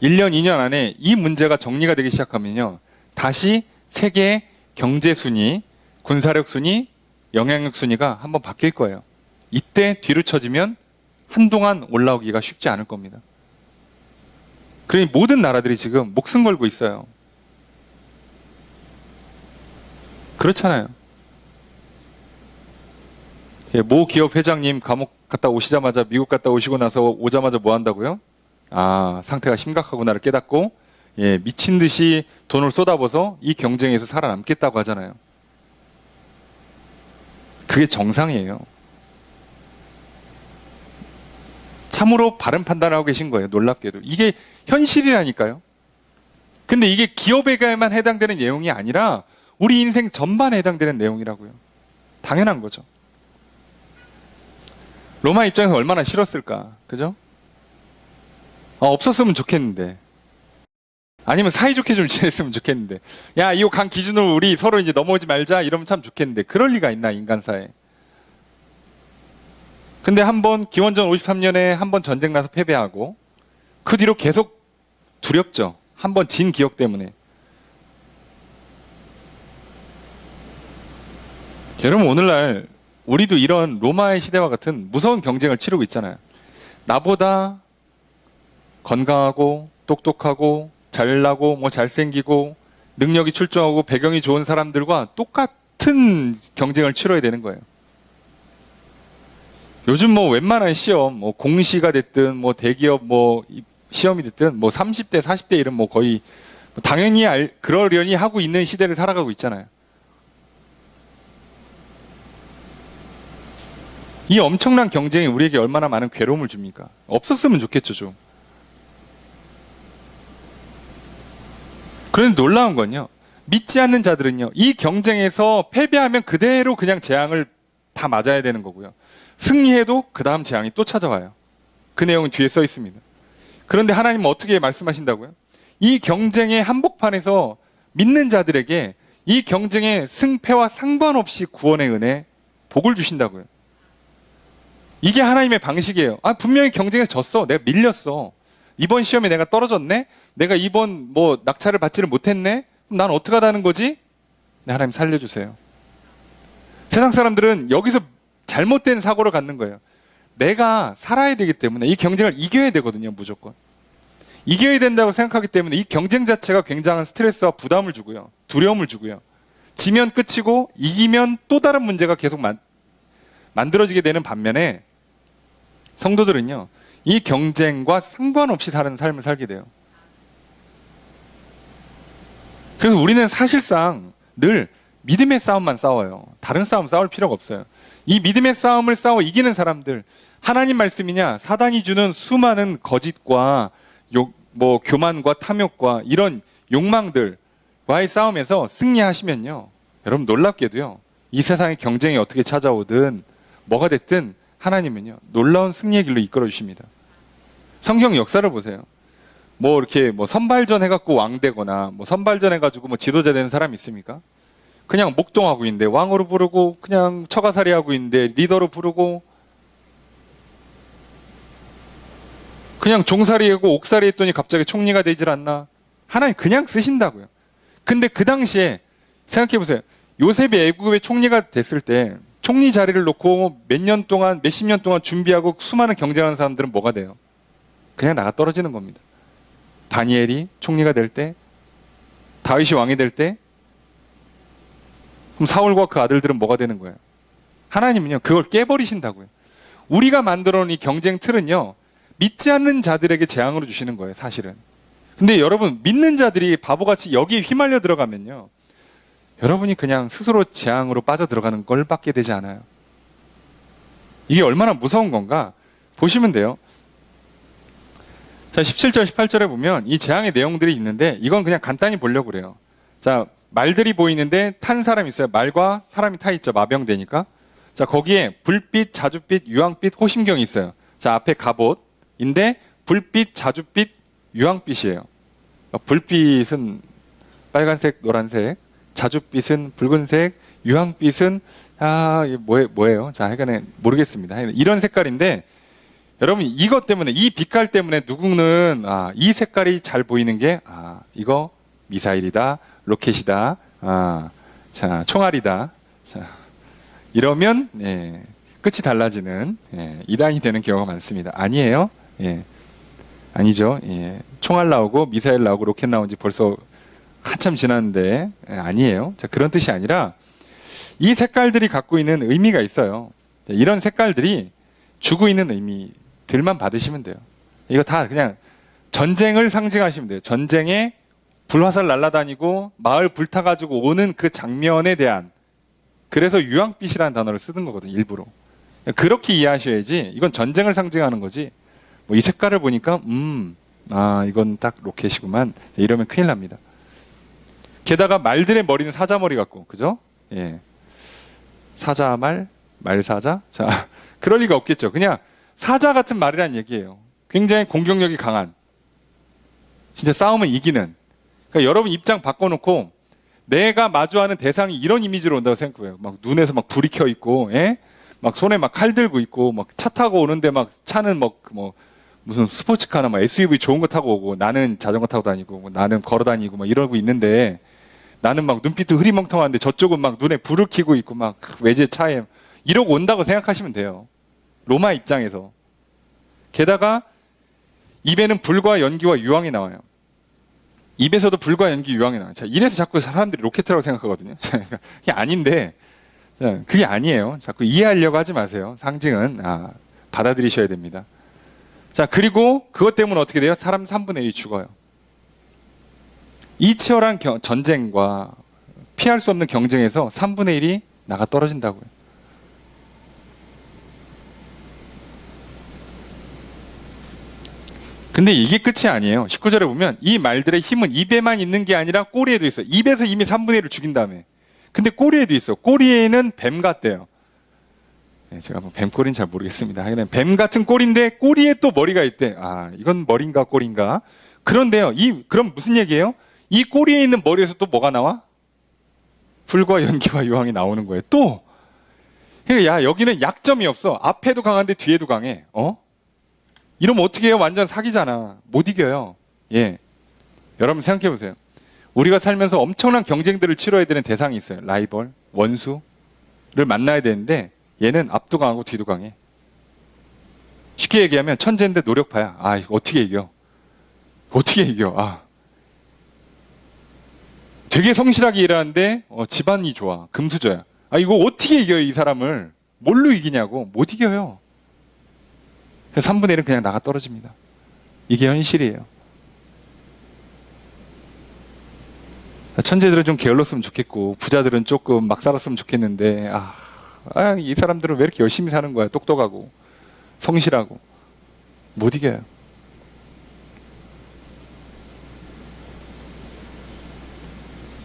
1년, 2년 안에 이 문제가 정리가 되기 시작하면요, 다시 세계 경제 순위, 군사력 순위, 영향력 순위가 한번 바뀔 거예요. 이때 뒤로 쳐지면 한동안 올라오기가 쉽지 않을 겁니다. 그러니 모든 나라들이 지금 목숨 걸고 있어요. 그렇잖아요. 모 기업 회장님 감옥 갔다 오시자마자, 미국 갔다 오시고 나서 오자마자 뭐 한다고요? 아, 상태가 심각하구나를 깨닫고 미친 듯이 돈을 쏟아부어서 이 경쟁에서 살아남겠다고 하잖아요. 그게 정상이에요. 참으로 바른 판단을 하고 계신 거예요. 놀랍게도. 이게 현실이라니까요. 근데 이게 기업에게만 해당되는 내용이 아니라 우리 인생 전반에 해당되는 내용이라고요. 당연한 거죠. 로마 입장에서 얼마나 싫었을까. 그죠? 없었으면 좋겠는데. 아니면 사이좋게 좀 지냈으면 좋겠는데. 야, 이거 간 기준으로 우리 서로 이제 넘어오지 말자 이러면 참 좋겠는데. 그럴 리가 있나, 인간사에. 근데 한번 기원전 53년에 한번 전쟁 나서 패배하고 그 뒤로 계속 두렵죠. 한번 진 기억 때문에. 여러분, 오늘날 우리도 이런 로마의 시대와 같은 무서운 경쟁을 치르고 있잖아요. 나보다 건강하고 똑똑하고 잘나고 뭐 잘생기고 능력이 출중하고 배경이 좋은 사람들과 똑같은 붙은 경쟁을 치러야 되는 거예요. 요즘 뭐 웬만한 시험, 뭐 공시가 됐든 뭐 대기업 뭐 시험이 됐든 뭐 30대, 40대 이런 뭐 거의 당연히 그러려니 하고 있는 시대를 살아가고 있잖아요. 이 엄청난 경쟁이 우리에게 얼마나 많은 괴로움을 줍니까? 없었으면 좋겠죠, 좀. 그런데 놀라운 건요, 믿지 않는 자들은요, 이 경쟁에서 패배하면 그대로 그냥 재앙을 다 맞아야 되는 거고요. 승리해도 그 다음 재앙이 또 찾아와요. 그 내용은 뒤에 써 있습니다. 그런데 하나님은 어떻게 말씀하신다고요? 이 경쟁의 한복판에서 믿는 자들에게 이 경쟁의 승패와 상관없이 구원의 은혜, 복을 주신다고요. 이게 하나님의 방식이에요. 분명히 경쟁에서 졌어. 내가 밀렸어. 이번 시험에 내가 떨어졌네? 내가 이번 뭐 낙찰을 받지를 못했네? 그럼 난 어떻게 하다는 거지? 네, 하나님 살려주세요. 세상 사람들은 여기서 잘못된 사고를 갖는 거예요. 내가 살아야 되기 때문에 이 경쟁을 이겨야 되거든요, 무조건. 이겨야 된다고 생각하기 때문에 이 경쟁 자체가 굉장한 스트레스와 부담을 주고요. 두려움을 주고요. 지면 끝이고 이기면 또 다른 문제가 계속 만들어지게 되는 반면에 성도들은요, 이 경쟁과 상관없이 사는 삶을 살게 돼요. 그래서 우리는 사실상 늘 믿음의 싸움만 싸워요. 다른 싸움 싸울 필요가 없어요. 이 믿음의 싸움을 싸워 이기는 사람들, 하나님 말씀이냐, 사단이 주는 수많은 거짓과 뭐 교만과 탐욕과 이런 욕망들과의 싸움에서 승리하시면요, 여러분 놀랍게도요, 이 세상의 경쟁이 어떻게 찾아오든 뭐가 됐든 하나님은요, 놀라운 승리의 길로 이끌어 주십니다. 성경 역사를 보세요. 뭐 이렇게 뭐 선발전 해갖고 왕 되거나 뭐 선발전 해가지고 뭐 지도자 되는 사람 있습니까? 그냥 목동하고 있는데 왕으로 부르고, 그냥 처가살이 하고 있는데 리더로 부르고, 그냥 종살이 하고 옥살이 했더니 갑자기 총리가 되질 않나? 하나님 그냥 쓰신다고요. 근데 그 당시에 생각해 보세요. 요셉이 애굽의 총리가 됐을 때 총리 자리를 놓고 몇십 년 동안 준비하고 수많은 경쟁하는 사람들은 뭐가 돼요? 그냥 나가 떨어지는 겁니다. 다니엘이 총리가 될 때, 다윗이 왕이 될 때, 그럼 사울과 그 아들들은 뭐가 되는 거예요? 하나님은요, 그걸 깨버리신다고요. 우리가 만들어 놓은 이 경쟁 틀은요, 믿지 않는 자들에게 재앙으로 주시는 거예요, 사실은. 근데 여러분, 믿는 자들이 바보같이 여기에 휘말려 들어가면요, 여러분이 그냥 스스로 재앙으로 빠져 들어가는 걸 받게 되지 않아요. 이게 얼마나 무서운 건가 보시면 돼요. 자, 17절, 18절에 보면 이 재앙의 내용들이 있는데, 이건 그냥 간단히 보려고 그래요. 자, 말들이 보이는데 탄 사람이 있어요. 말과 사람이 타 있죠. 마병되니까. 자, 거기에 불빛, 자줏빛, 유황빛, 호심경이 있어요. 자, 앞에 갑옷인데 불빛, 자줏빛, 유황빛이에요. 불빛은 빨간색, 노란색, 자줏빛은 붉은색, 유황빛은 이게 뭐예요? 자, 하여간에 모르겠습니다. 이런 색깔인데, 여러분 이것 때문에, 이 빛깔 때문에 누구는 이 색깔이 잘 보이는 게 이거 미사일이다, 로켓이다, 자, 총알이다. 자, 이러면 끝이 달라지는 이단이 되는 경우가 많습니다. 아니에요. 아니죠. 총알 나오고 미사일 나오고 로켓 나온 지 벌써 한참 지났는데 아니에요. 자, 그런 뜻이 아니라 이 색깔들이 갖고 있는 의미가 있어요. 이런 색깔들이 주고 있는 의미들만 받으시면 돼요. 이거 다 그냥 전쟁을 상징하시면 돼요. 전쟁에 불화살 날아다니고 마을 불타가지고 오는 그 장면에 대한, 그래서 유황빛이라는 단어를 쓰는 거거든요, 일부러. 그렇게 이해하셔야지, 이건 전쟁을 상징하는 거지, 뭐 이 색깔을 보니까 이건 딱 로켓이구만, 이러면 큰일 납니다. 게다가 말들의 머리는 사자머리 같고, 그죠? 사자말, 말사자? 자, 그럴 리가 없겠죠. 그냥 사자 같은 말이란 얘기예요. 굉장히 공격력이 강한, 진짜 싸움은 이기는. 그러니까 여러분 입장 바꿔놓고 내가 마주하는 대상이 이런 이미지로 온다고 생각해요. 막 눈에서 막 불이 켜 있고, 막 손에 막 칼 들고 있고, 막 차 타고 오는데 막 차는 뭐 무슨 스포츠카나 막 SUV 좋은 거 타고 오고, 나는 자전거 타고 다니고, 뭐 나는 걸어 다니고 막 이러고 있는데, 나는 막 눈빛도 흐리멍텅한데 저쪽은 막 눈에 불을 켜고 있고 막 외제 차에 이러고 온다고 생각하시면 돼요. 로마 입장에서. 게다가 입에는 불과 연기와 유황이 나와요. 입에서도 불과 연기 유황이 나와요. 자, 이래서 자꾸 사람들이 로켓이라고 생각하거든요. 그게 아닌데, 자, 그게 아니에요. 자꾸 이해하려고 하지 마세요. 상징은 받아들이셔야 됩니다. 자, 그리고 그것 때문에 어떻게 돼요? 사람 3분의 1이 죽어요. 이 치열한 전쟁과 피할 수 없는 경쟁에서 3분의 1이 나가 떨어진다고요. 근데 이게 끝이 아니에요. 19절에 보면 이 말들의 힘은 입에만 있는 게 아니라 꼬리에도 있어요. 입에서 이미 3분의 1을 죽인 다음에. 근데 꼬리에도 있어. 꼬리에는 뱀 같대요. 네, 제가 뭐 뱀 꼬리는 잘 모르겠습니다. 뱀 같은 꼬리인데 꼬리에 또 머리가 있대. 이건 머리인가 꼬리인가? 그런데요. 그럼 무슨 얘기예요? 이 꼬리에 있는 머리에서 또 뭐가 나와? 불과 연기와 유황이 나오는 거예요. 또. 그러니까 여기는 약점이 없어. 앞에도 강한데 뒤에도 강해. 이러면 어떻게 해요? 완전 사기잖아. 못 이겨요. 예. 여러분 생각해 보세요. 우리가 살면서 엄청난 경쟁들을 치러야 되는 대상이 있어요. 라이벌, 원수를 만나야 되는데 얘는 앞도 강하고 뒤도 강해. 쉽게 얘기하면 천재인데 노력파야. 이거 어떻게 이겨? 어떻게 이겨? 되게 성실하게 일하는데 집안이 좋아. 금수저야. 이거 어떻게 이겨요? 이 사람을. 뭘로 이기냐고. 못 이겨요. 그래서 3분의 1은 그냥 나가 떨어집니다. 이게 현실이에요. 천재들은 좀 게을렀으면 좋겠고 부자들은 조금 막 살았으면 좋겠는데 이 사람들은 왜 이렇게 열심히 사는 거야? 똑똑하고 성실하고. 못 이겨요.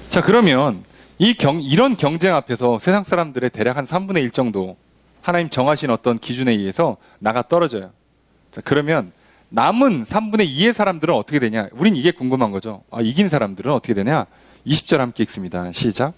자, 그러면 이런 경쟁 앞에서 세상 사람들의 대략 한 3분의 1 정도 하나님 정하신 어떤 기준에 의해서 나가 떨어져요. 자, 그러면 남은 3분의 2의 사람들은 어떻게 되냐? 우린 이게 궁금한 거죠. 이긴 사람들은 어떻게 되냐? 20절 함께 읽습니다. 시작.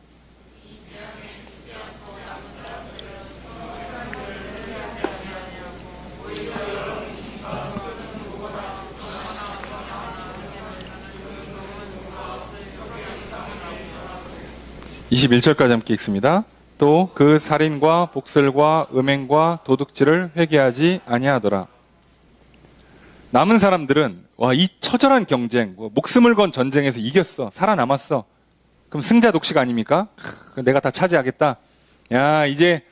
21절까지 함께 읽습니다. 또 그 살인과 복슬과 음행과 도둑질을 회개하지 아니하더라. 남은 사람들은 이 처절한 경쟁, 목숨을 건 전쟁에서 이겼어. 살아남았어. 그럼 승자 독식 아닙니까? 내가 다 차지하겠다. 이제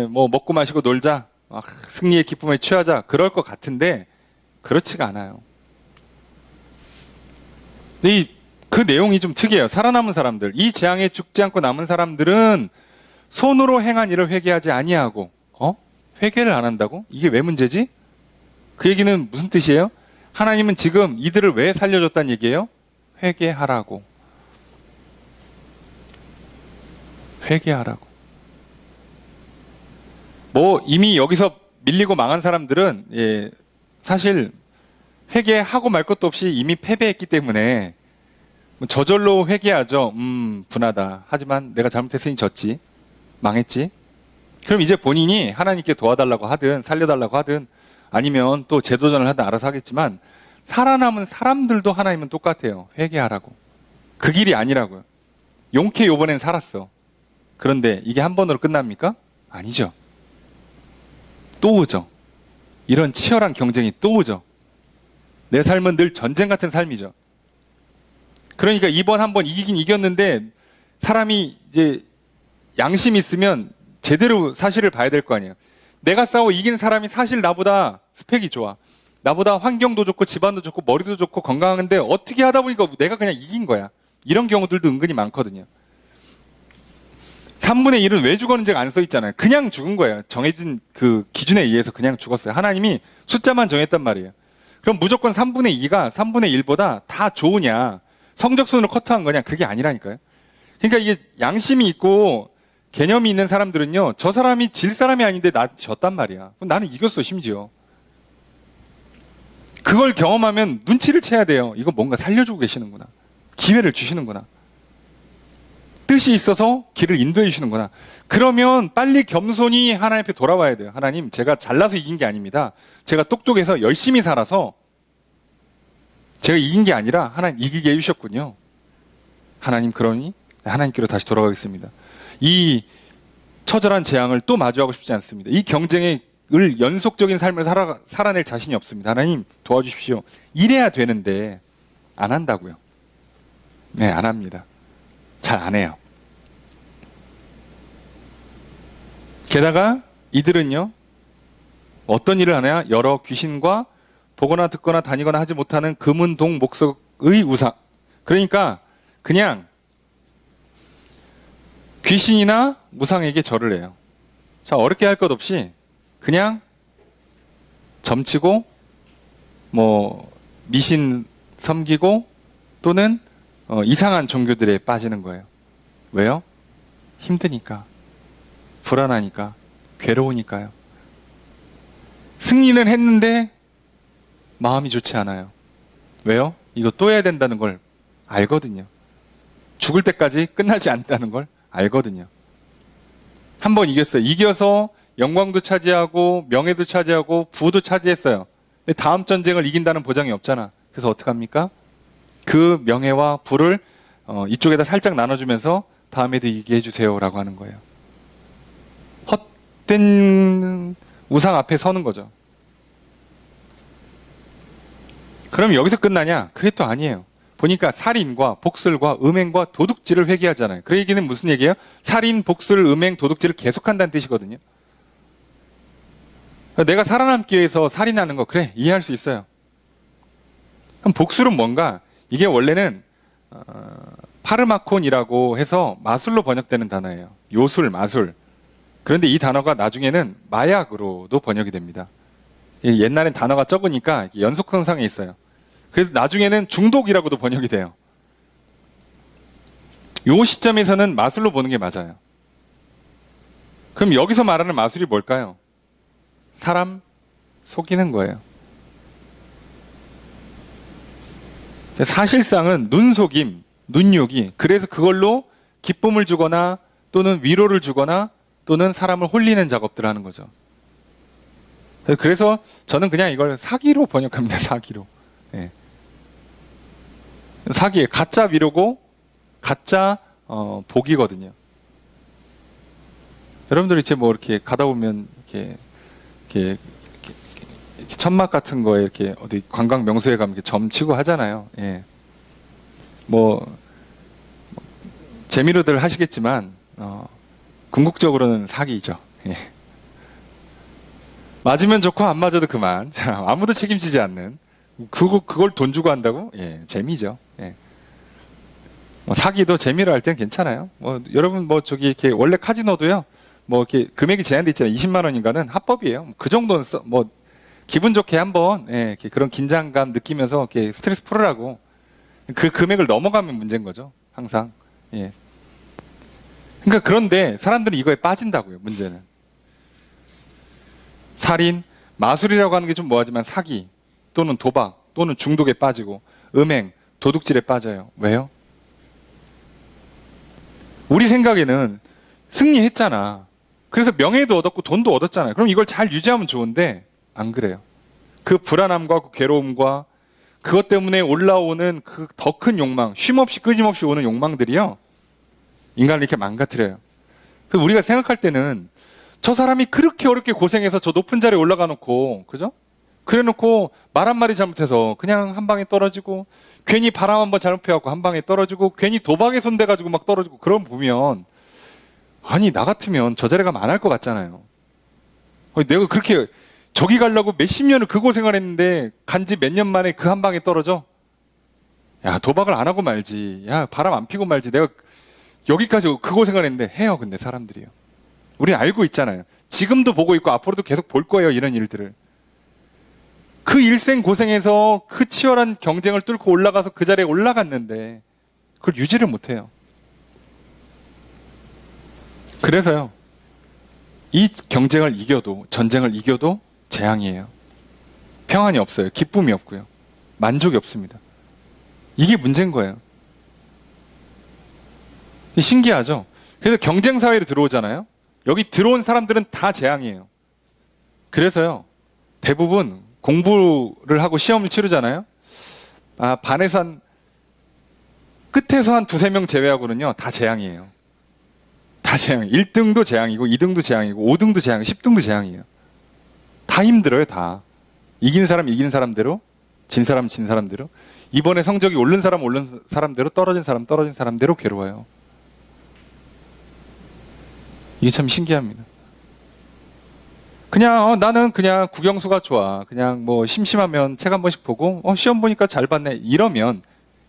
뭐 먹고 마시고 놀자. 승리의 기쁨에 취하자. 그럴 것 같은데 그렇지가 않아요. 그 내용이 좀 특이해요. 살아남은 사람들, 이 재앙에 죽지 않고 남은 사람들은 손으로 행한 일을 회개하지 아니하고 회개를 안 한다고? 이게 왜 문제지? 그 얘기는 무슨 뜻이에요? 하나님은 지금 이들을 왜 살려줬다는 얘기예요? 회개하라고. 회개하라고. 이미 여기서 밀리고 망한 사람들은 사실 회개하고 말 것도 없이 이미 패배했기 때문에 저절로 회개하죠. 분하다. 하지만 내가 잘못했으니 졌지. 망했지. 그럼 이제 본인이 하나님께 도와달라고 하든 살려달라고 하든 아니면 또 재도전을 하든 알아서 하겠지만 살아남은 사람들도 하나님은 똑같아요. 회개하라고. 그 길이 아니라고요. 용케 요번엔 살았어. 그런데 이게 한 번으로 끝납니까? 아니죠. 또 오죠. 이런 치열한 경쟁이 또 오죠. 내 삶은 늘 전쟁 같은 삶이죠. 그러니까 이번 한번 이기긴 이겼는데 사람이 이제 양심이 있으면 제대로 사실을 봐야 될 거 아니에요. 내가 싸워 이긴 사람이 사실 나보다 스펙이 좋아. 나보다 환경도 좋고 집안도 좋고 머리도 좋고 건강한데 어떻게 하다 보니까 내가 그냥 이긴 거야. 이런 경우들도 은근히 많거든요. 3분의 1은 왜 죽었는지가 안 써 있잖아요. 그냥 죽은 거예요. 정해진 그 기준에 의해서 그냥 죽었어요. 하나님이 숫자만 정했단 말이에요. 그럼 무조건 3분의 2가 3분의 1보다 다 좋으냐? 성적순으로 커트한 거냐? 그게 아니라니까요. 그러니까 이게 양심이 있고 개념이 있는 사람들은요, 저 사람이 질 사람이 아닌데 나 졌단 말이야. 그럼 나는 이겼어, 심지어. 그걸 경험하면 눈치를 채야 돼요. 이거 뭔가 살려주고 계시는구나. 기회를 주시는구나. 뜻이 있어서 길을 인도해 주시는구나. 그러면 빨리 겸손히 하나님 앞에 돌아와야 돼요. 하나님, 제가 잘나서 이긴 게 아닙니다. 제가 똑똑해서 열심히 살아서 제가 이긴 게 아니라 하나님 이기게 해주셨군요. 하나님, 그러니 하나님께로 다시 돌아가겠습니다. 이 처절한 재앙을 또 마주하고 싶지 않습니다. 이 경쟁을 연속적인 삶을 살아낼 자신이 없습니다. 하나님 도와주십시오. 이래야 되는데 안 한다고요. 네, 안 합니다. 잘 안 해요. 게다가 이들은요, 어떤 일을 하냐? 여러 귀신과 보거나 듣거나 다니거나 하지 못하는 금은동 목석의 우상. 그러니까 그냥 귀신이나 우상에게 절을 해요. 자, 어렵게 할 것 없이 그냥 점치고 미신 섬기고 또는 이상한 종교들에 빠지는 거예요. 왜요? 힘드니까, 불안하니까, 괴로우니까요. 승리는 했는데 마음이 좋지 않아요. 왜요? 이거 또 해야 된다는 걸 알거든요. 죽을 때까지 끝나지 않는다는 걸 알거든요. 한번 이겼어요. 이겨서 영광도 차지하고 명예도 차지하고 부도 차지했어요. 근데 다음 전쟁을 이긴다는 보장이 없잖아. 그래서 어떡합니까? 그 명예와 부를 이쪽에다 살짝 나눠주면서 다음에도 이기게 해주세요라고 하는 거예요. 헛된 우상 앞에 서는 거죠. 그럼 여기서 끝나냐? 그게 또 아니에요. 보니까 살인과 복술과 음행과 도둑질을 회개하잖아요. 그 얘기는 무슨 얘기예요? 살인, 복술, 음행, 도둑질을 계속한다는 뜻이거든요. 내가 살아남기 위해서 살인하는 거, 그래, 이해할 수 있어요. 그럼 복술은 뭔가? 이게 원래는 파르마콘이라고 해서 마술로 번역되는 단어예요. 요술, 마술. 그런데 이 단어가 나중에는 마약으로도 번역이 됩니다. 옛날엔 단어가 적으니까 연속성상에 있어요. 그래서 나중에는 중독이라고도 번역이 돼요. 이 시점에서는 마술로 보는 게 맞아요. 그럼 여기서 말하는 마술이 뭘까요? 사람 속이는 거예요. 사실상은 눈속임, 눈욕이, 그래서 그걸로 기쁨을 주거나 또는 위로를 주거나 또는 사람을 홀리는 작업들을 하는 거죠. 그래서 저는 그냥 이걸 사기로 번역합니다. 사기로. 네. 사기에 가짜 위로고 가짜 복이거든요. 여러분들 이제 이렇게 가다 보면 이렇게 천막 같은 거에 이렇게 어디 관광 명소에 가면 이렇게 점치고 하잖아요. 예. 재미로들 하시겠지만 궁극적으로는 사기죠. 예. 맞으면 좋고 안 맞아도 그만. 아무도 책임지지 않는 그걸 돈 주고 한다고? 예, 재미죠. 예. 사기도 재미로 할 땐 괜찮아요. 여러분 이렇게 원래 카지노도요. 이렇게 금액이 제한돼 있잖아요. 20만 원인가는 합법이에요. 그 정도는 기분 좋게 한번 이렇게 그런 긴장감 느끼면서 이렇게 스트레스 풀으라고. 그 금액을 넘어가면 문제인 거죠. 항상. 예. 그러니까 그런데 사람들은 이거에 빠진다고요. 문제는. 살인, 마술이라고 하는 게 좀 뭐하지만 사기 또는 도박 또는 중독에 빠지고 음행, 도둑질에 빠져요. 왜요? 우리 생각에는 승리했잖아. 그래서 명예도 얻었고 돈도 얻었잖아요. 그럼 이걸 잘 유지하면 좋은데 안 그래요. 그 불안함과 그 괴로움과 그것 때문에 올라오는 그 더 큰 욕망, 쉼없이 끊임없이 오는 욕망들이요. 인간을 이렇게 망가뜨려요. 그래서 우리가 생각할 때는 저 사람이 그렇게 어렵게 고생해서 저 높은 자리에 올라가 놓고, 그죠? 그래 놓고 말 한마디 잘못해서 그냥 한 방에 떨어지고, 괜히 바람 한번 잘못 펴갖고 한 방에 떨어지고, 괜히 도박에 손대가지고 막 떨어지고, 그런 보면, 아니, 나 같으면 저 자리에 가면 안 할 것 같잖아요. 내가 그렇게 저기 가려고 몇십 년을 그 고생을 했는데, 간지 몇 년 만에 그 한 방에 떨어져? 야, 도박을 안 하고 말지. 야, 바람 안 피고 말지. 내가 여기까지 그 고생을 했는데, 해요, 근데 사람들이요. 우리는 알고 있잖아요. 지금도 보고 있고 앞으로도 계속 볼 거예요. 이런 일들을. 그 일생 고생해서 그 치열한 경쟁을 뚫고 올라가서 그 자리에 올라갔는데 그걸 유지를 못해요. 그래서요. 이 경쟁을 이겨도, 전쟁을 이겨도 재앙이에요. 평안이 없어요. 기쁨이 없고요. 만족이 없습니다. 이게 문제인 거예요. 신기하죠? 그래서 경쟁 사회로 들어오잖아요. 여기 들어온 사람들은 다 재앙이에요. 그래서요, 대부분 공부를 하고 시험을 치르잖아요. 반에서 끝에서 한 두세 명 제외하고는요, 다 재앙이에요. 다 재앙이에요. 1등도 재앙이고, 2등도 재앙이고, 5등도 재앙이고, 10등도 재앙이에요. 다 힘들어요, 다. 이긴 사람 이긴 사람대로, 진 사람 진 사람대로. 이번에 성적이 오른 사람대로 떨어진 사람대로 괴로워요. 이게 참 신기합니다. 그냥 나는 그냥 국영수가 좋아. 그냥 뭐 심심하면 책 한 번씩 보고 시험 보니까 잘 봤네. 이러면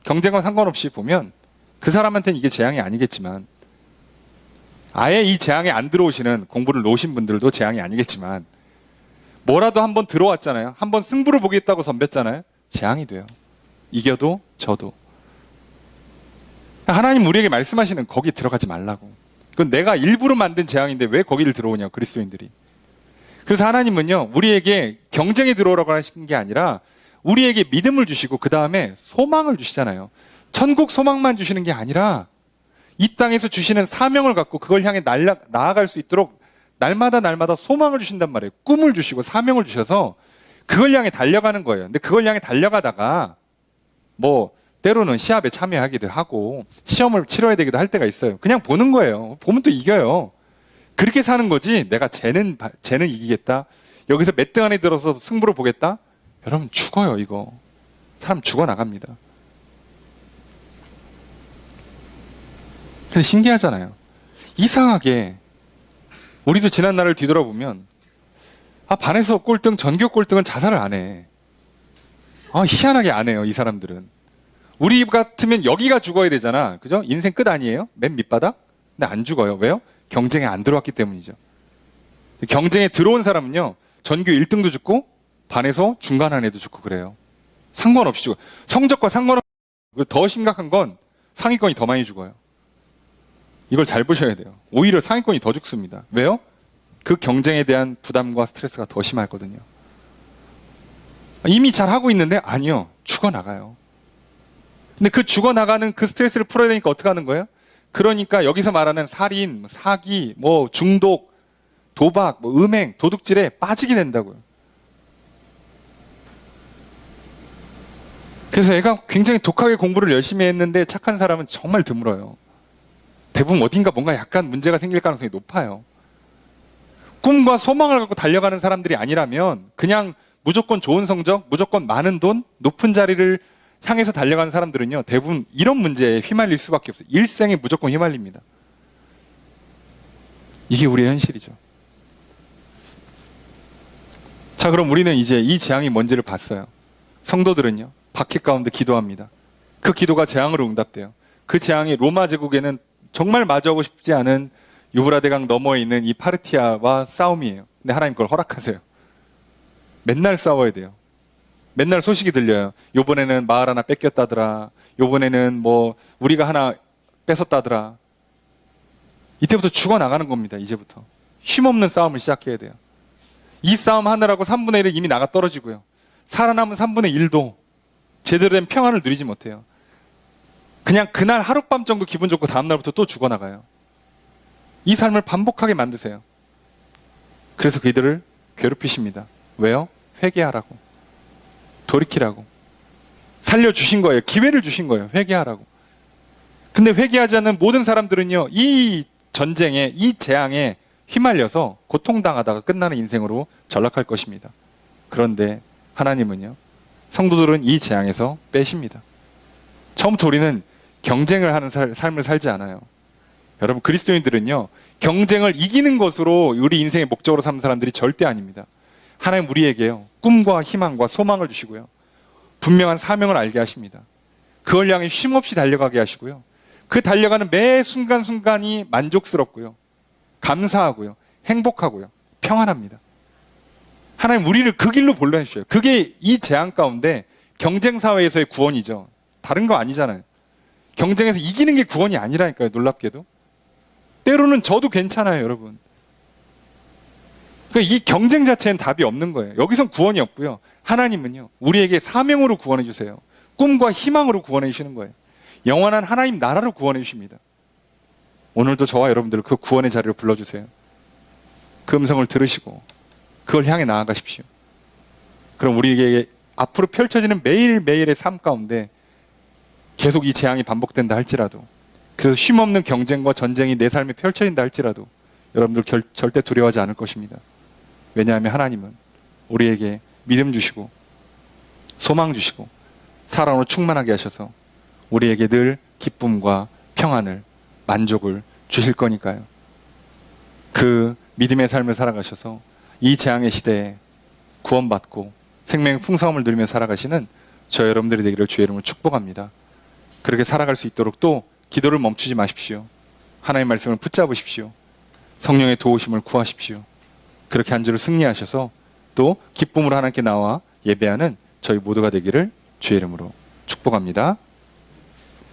경쟁과 상관없이 보면 그 사람한테는 이게 재앙이 아니겠지만, 아예 이 재앙에 안 들어오시는, 공부를 놓으신 분들도 재앙이 아니겠지만, 뭐라도 한번 들어왔잖아요. 한번 승부를 보겠다고 덤볐잖아요. 재앙이 돼요. 이겨도 져도. 하나님 우리에게 말씀하시는, 거기 들어가지 말라고. 그건 내가 일부러 만든 재앙인데 왜 거기를 들어오냐, 그리스도인들이. 그래서 하나님은요, 우리에게 경쟁에 들어오라고 하신 게 아니라 우리에게 믿음을 주시고 그 다음에 소망을 주시잖아요. 천국 소망만 주시는 게 아니라 이 땅에서 주시는 사명을 갖고 그걸 향해 나아갈 수 있도록 날마다 소망을 주신단 말이에요. 꿈을 주시고 사명을 주셔서 그걸 향해 달려가는 거예요. 근데 그걸 향해 달려가다가 뭐 때로는 시합에 참여하기도 하고 시험을 치러야 되기도 할 때가 있어요. 그냥 보는 거예요. 보면 또 이겨요. 그렇게 사는 거지, 내가 쟤는 이기겠다, 여기서 몇 등 안에 들어서 승부를 보겠다, 여러분 죽어요. 이거 사람 죽어나갑니다. 근데 신기하잖아요. 이상하게 우리도 지난 날을 뒤돌아보면 반에서 꼴등, 전교 꼴등은 자살을 안 해. 희한하게 안 해요. 이 사람들은. 우리 같으면 여기가 죽어야 되잖아. 그죠? 인생 끝 아니에요? 맨 밑바닥? 근데 안 죽어요. 왜요? 경쟁에 안 들어왔기 때문이죠. 경쟁에 들어온 사람은요, 전교 1등도 죽고 반에서 중간 안에도 죽고 그래요. 상관없이 죽어요. 성적과 상관없이. 더 심각한 건 상위권이 더 많이 죽어요. 이걸 잘 보셔야 돼요. 오히려 상위권이 더 죽습니다. 왜요? 그 경쟁에 대한 부담과 스트레스가 더 심하거든요. 이미 잘 하고 있는데 아니요, 죽어나가요. 근데 그 죽어나가는 그 스트레스를 풀어야 되니까 어떻게 하는 거예요? 그러니까 여기서 말하는 살인, 사기, 뭐 중독, 도박, 뭐 음행, 도둑질에 빠지게 된다고요. 그래서 애가 굉장히 독하게 공부를 열심히 했는데 착한 사람은 정말 드물어요. 대부분 어딘가 뭔가 약간 문제가 생길 가능성이 높아요. 꿈과 소망을 갖고 달려가는 사람들이 아니라면 그냥 무조건 좋은 성적, 무조건 많은 돈, 높은 자리를 향해서 달려가는 사람들은요, 대부분 이런 문제에 휘말릴 수밖에 없어요. 일생에 무조건 휘말립니다. 이게 우리의 현실이죠. 자, 그럼 우리는 이제 이 재앙이 뭔지를 봤어요. 성도들은요, 박해 가운데 기도합니다. 그 기도가 재앙으로 응답돼요. 그 재앙이 로마 제국에는 정말 마주하고 싶지 않은 유브라데강 너머에 있는 이 파르티아와 싸움이에요. 근데 하나님 그걸 허락하세요. 맨날 싸워야 돼요. 맨날 소식이 들려요. 요번에는 마을 하나 뺏겼다더라. 요번에는 뭐 우리가 하나 뺏었다더라. 이때부터 죽어나가는 겁니다. 이제부터. 쉼없는 싸움을 시작해야 돼요. 이 싸움 하느라고 3분의 1은 이미 나가 떨어지고요. 살아남은 3분의 1도 제대로 된 평안을 누리지 못해요. 그냥 그날 하룻밤 정도 기분 좋고 다음날부터 또 죽어나가요. 이 삶을 반복하게 만드세요. 그래서 그들을 괴롭히십니다. 왜요? 회개하라고. 돌이키라고. 살려주신 거예요. 기회를 주신 거예요. 회개하라고. 근데 회개하지 않는 모든 사람들은요, 이 전쟁에, 이 재앙에 휘말려서 고통당하다가 끝나는 인생으로 전락할 것입니다. 그런데 하나님은요, 성도들은 이 재앙에서 빼십니다. 처음부터 우리는 경쟁을 하는 삶을 살지 않아요. 여러분, 그리스도인들은요, 경쟁을 이기는 것으로 우리 인생의 목적으로 삼는 사람들이 절대 아닙니다. 하나님 우리에게요, 꿈과 희망과 소망을 주시고요, 분명한 사명을 알게 하십니다. 그걸 향해 쉼없이 달려가게 하시고요, 그 달려가는 매 순간순간이 만족스럽고요, 감사하고요, 행복하고요, 평안합니다. 하나님 우리를 그 길로 불러주셔요. 그게 이 재앙 가운데 경쟁사회에서의 구원이죠. 다른 거 아니잖아요. 경쟁에서 이기는 게 구원이 아니라니까요. 놀랍게도. 때로는 져도 괜찮아요, 여러분. 그러니까 이 경쟁 자체는 답이 없는 거예요. 여기선 구원이 없고요. 하나님은요, 우리에게 사명으로 구원해 주세요. 꿈과 희망으로 구원해 주시는 거예요. 영원한 하나님 나라로 구원해 주십니다. 오늘도 저와 여러분들을 그 구원의 자리로 불러주세요. 그 음성을 들으시고 그걸 향해 나아가십시오. 그럼 우리에게 앞으로 펼쳐지는 매일매일의 삶 가운데 계속 이 재앙이 반복된다 할지라도, 그래서 쉼없는 경쟁과 전쟁이 내 삶에 펼쳐진다 할지라도 여러분들 절대 두려워하지 않을 것입니다. 왜냐하면 하나님은 우리에게 믿음 주시고 소망 주시고 사랑으로 충만하게 하셔서 우리에게 늘 기쁨과 평안을, 만족을 주실 거니까요. 그 믿음의 삶을 살아가셔서 이 재앙의 시대에 구원받고 생명의 풍성함을 누리며 살아가시는 저 여러분들이 되기를 주의 이름으로 축복합니다. 그렇게 살아갈 수 있도록 또 기도를 멈추지 마십시오. 하나님의 말씀을 붙잡으십시오. 성령의 도우심을 구하십시오. 그렇게 한 주를 승리하셔서 또 기쁨으로 하나님께 나와 예배하는 저희 모두가 되기를 주의 이름으로 축복합니다.